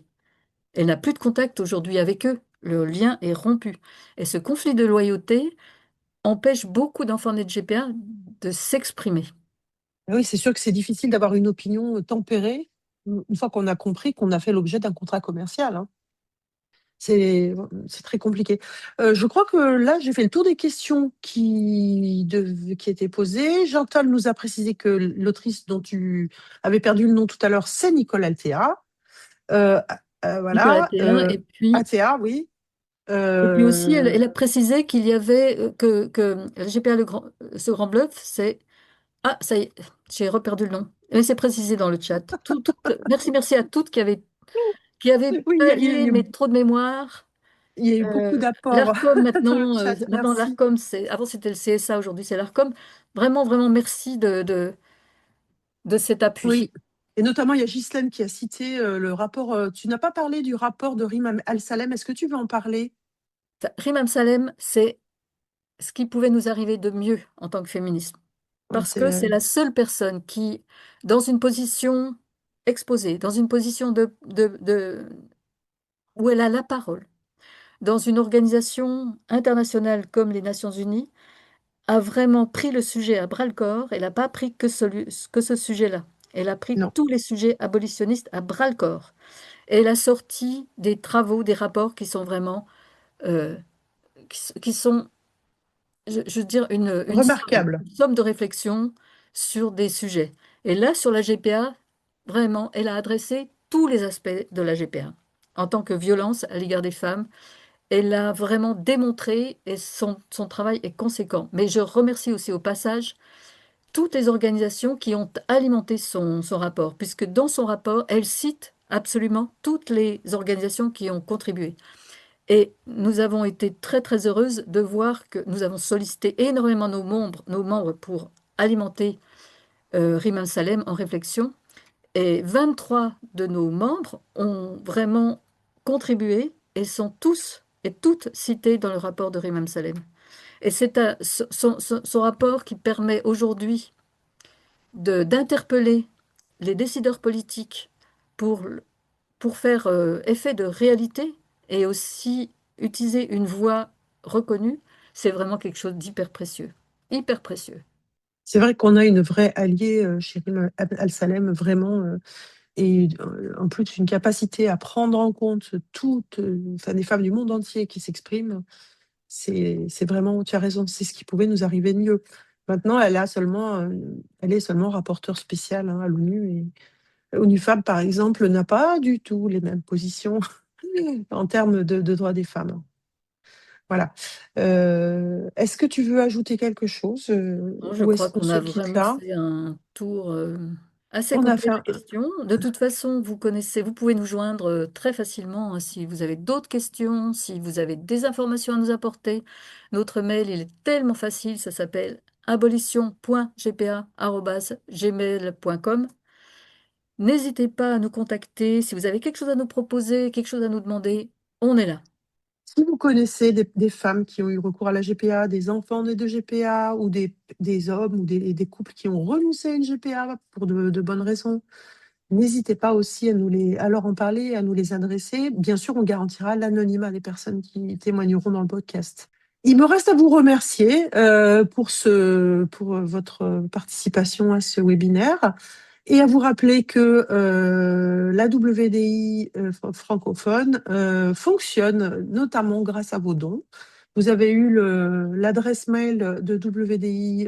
Speaker 2: Elle n'a plus de contact aujourd'hui avec eux. Le lien est rompu. Et ce conflit de loyauté empêche beaucoup d'enfants nés de GPA de s'exprimer.
Speaker 1: Oui, c'est sûr que c'est difficile d'avoir une opinion tempérée une fois qu'on a compris qu'on a fait l'objet d'un contrat commercial, hein. C'est très compliqué. Je crois que là, j'ai fait le tour des questions qui étaient posées. Jean-Paul nous a précisé que l'autrice dont tu avais perdu le nom tout à l'heure, c'est Nicole Altea. Euh,
Speaker 2: Nicolas
Speaker 1: voilà.
Speaker 2: Théin,
Speaker 1: Altea, oui.
Speaker 2: et puis aussi,
Speaker 1: Euh,
Speaker 2: elle a précisé qu'il y avait que le GPA, ce grand bluff, c'est... Ah, ça y est, j'ai reperdu le nom. Mais c'est précisé dans le chat. Merci, merci à toutes qui avaient
Speaker 1: oui,
Speaker 2: pallié mes trop de mémoire.
Speaker 1: il y a eu beaucoup d'apports
Speaker 2: L'ARCOM
Speaker 1: dans le
Speaker 2: maintenant,
Speaker 1: chat.
Speaker 2: maintenant
Speaker 1: Merci.
Speaker 2: l'ARCOM, avant c'était le CSA, aujourd'hui c'est l'ARCOM. Vraiment, vraiment merci de cet appui.
Speaker 1: Oui. Et notamment, il y a Ghislaine qui a cité le rapport. Tu n'as pas parlé du rapport de Rima Al-Salem. Est-ce que tu veux en parler?
Speaker 2: Rima Salem, c'est ce qui pouvait nous arriver de mieux en tant que féminisme.
Speaker 1: Ouais,
Speaker 2: Parce que c'est la seule personne qui, dans une position exposée, dans une position où elle a la parole, dans une organisation internationale comme les Nations Unies, a vraiment pris le sujet à bras-le-corps. Elle n'a pas pris que ce sujet-là. Elle a pris
Speaker 1: non.
Speaker 2: tous les sujets abolitionnistes à bras-le-corps. Et elle a sorti des travaux, des rapports qui sont vraiment, euh, qui sont, je veux dire,
Speaker 1: Remarquable.
Speaker 2: une somme de réflexion sur des sujets. Et là, sur la GPA, vraiment, elle a adressé tous les aspects de la GPA. En tant que violence à l'égard des femmes, elle l'a vraiment démontré et son travail est conséquent. Mais je remercie aussi au passage toutes les organisations qui ont alimenté son rapport, puisque dans son rapport, elle cite absolument toutes les organisations qui ont contribué. Et nous avons été très très heureuses de voir que nous avons sollicité énormément nos membres pour alimenter Rima Salem en réflexion. Et 23 de nos membres ont vraiment contribué et sont tous et toutes cités dans le rapport de Rima Salem. Et c'est son rapport qui permet aujourd'hui d'interpeller les décideurs politiques pour, pour faire effet de réalité et aussi utiliser une voix reconnue, c'est vraiment quelque chose d'hyper précieux. Hyper précieux.
Speaker 1: C'est vrai qu'on a une vraie alliée, Rima Al-Salem, vraiment. Et en plus, une capacité à prendre en compte toutes enfin, des femmes du monde entier qui s'expriment. C'est vraiment, tu as raison, c'est ce qui pouvait nous arriver de mieux. Maintenant, elle est seulement rapporteure spéciale, hein, à l'ONU. ONUFAB, par exemple, n'a pas du tout les mêmes positions en termes de droits des femmes. Voilà. Est-ce que tu veux ajouter quelque chose
Speaker 2: Non, je
Speaker 1: ou
Speaker 2: crois
Speaker 1: est-ce qu'on
Speaker 2: qu'on
Speaker 1: se
Speaker 2: a
Speaker 1: quitte
Speaker 2: vraiment
Speaker 1: là?
Speaker 2: fait un tour assez
Speaker 1: On a
Speaker 2: complet
Speaker 1: fait
Speaker 2: des questions. De toute façon, vous connaissez, vous pouvez nous joindre très facilement hein, si vous avez d'autres questions, si vous avez des informations à nous apporter. Notre mail, il est tellement facile, ça s'appelle abolition.gpa@gmail.com. N'hésitez pas à nous contacter si vous avez quelque chose à nous proposer, quelque chose à nous demander, on est là.
Speaker 1: Si vous connaissez des femmes qui ont eu recours à la GPA, des enfants nés de GPA ou des hommes ou des couples qui ont renoncé à une GPA pour de bonnes raisons, n'hésitez pas aussi à leur en parler, à nous les adresser. Bien sûr, on garantira l'anonymat des personnes qui témoigneront dans le podcast. Il me reste à vous remercier pour votre participation à ce webinaire et à vous rappeler que la WDI francophone fonctionne notamment grâce à vos dons. Vous avez eu l'adresse mail de WDI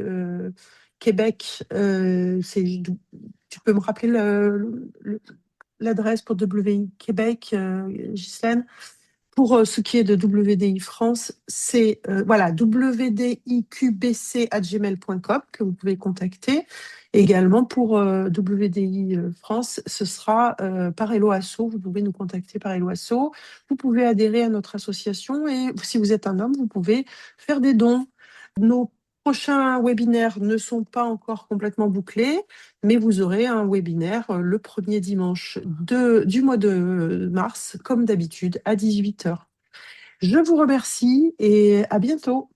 Speaker 1: Québec. Tu peux me rappeler l'adresse pour WDI Québec, Ghislaine? Pour ce qui est de WDI France, c'est voilà, wdiqbc@gmail.com que vous pouvez contacter. Également pour WDI France, ce sera par Hello Asso. Vous pouvez nous contacter par Hello Asso. Vous pouvez adhérer à notre association et si vous êtes un homme, vous pouvez faire des dons. Nos prochains webinaires ne sont pas encore complètement bouclés, mais vous aurez un webinaire le premier dimanche du mois de mars, comme d'habitude, à 18h. Je vous remercie et à bientôt.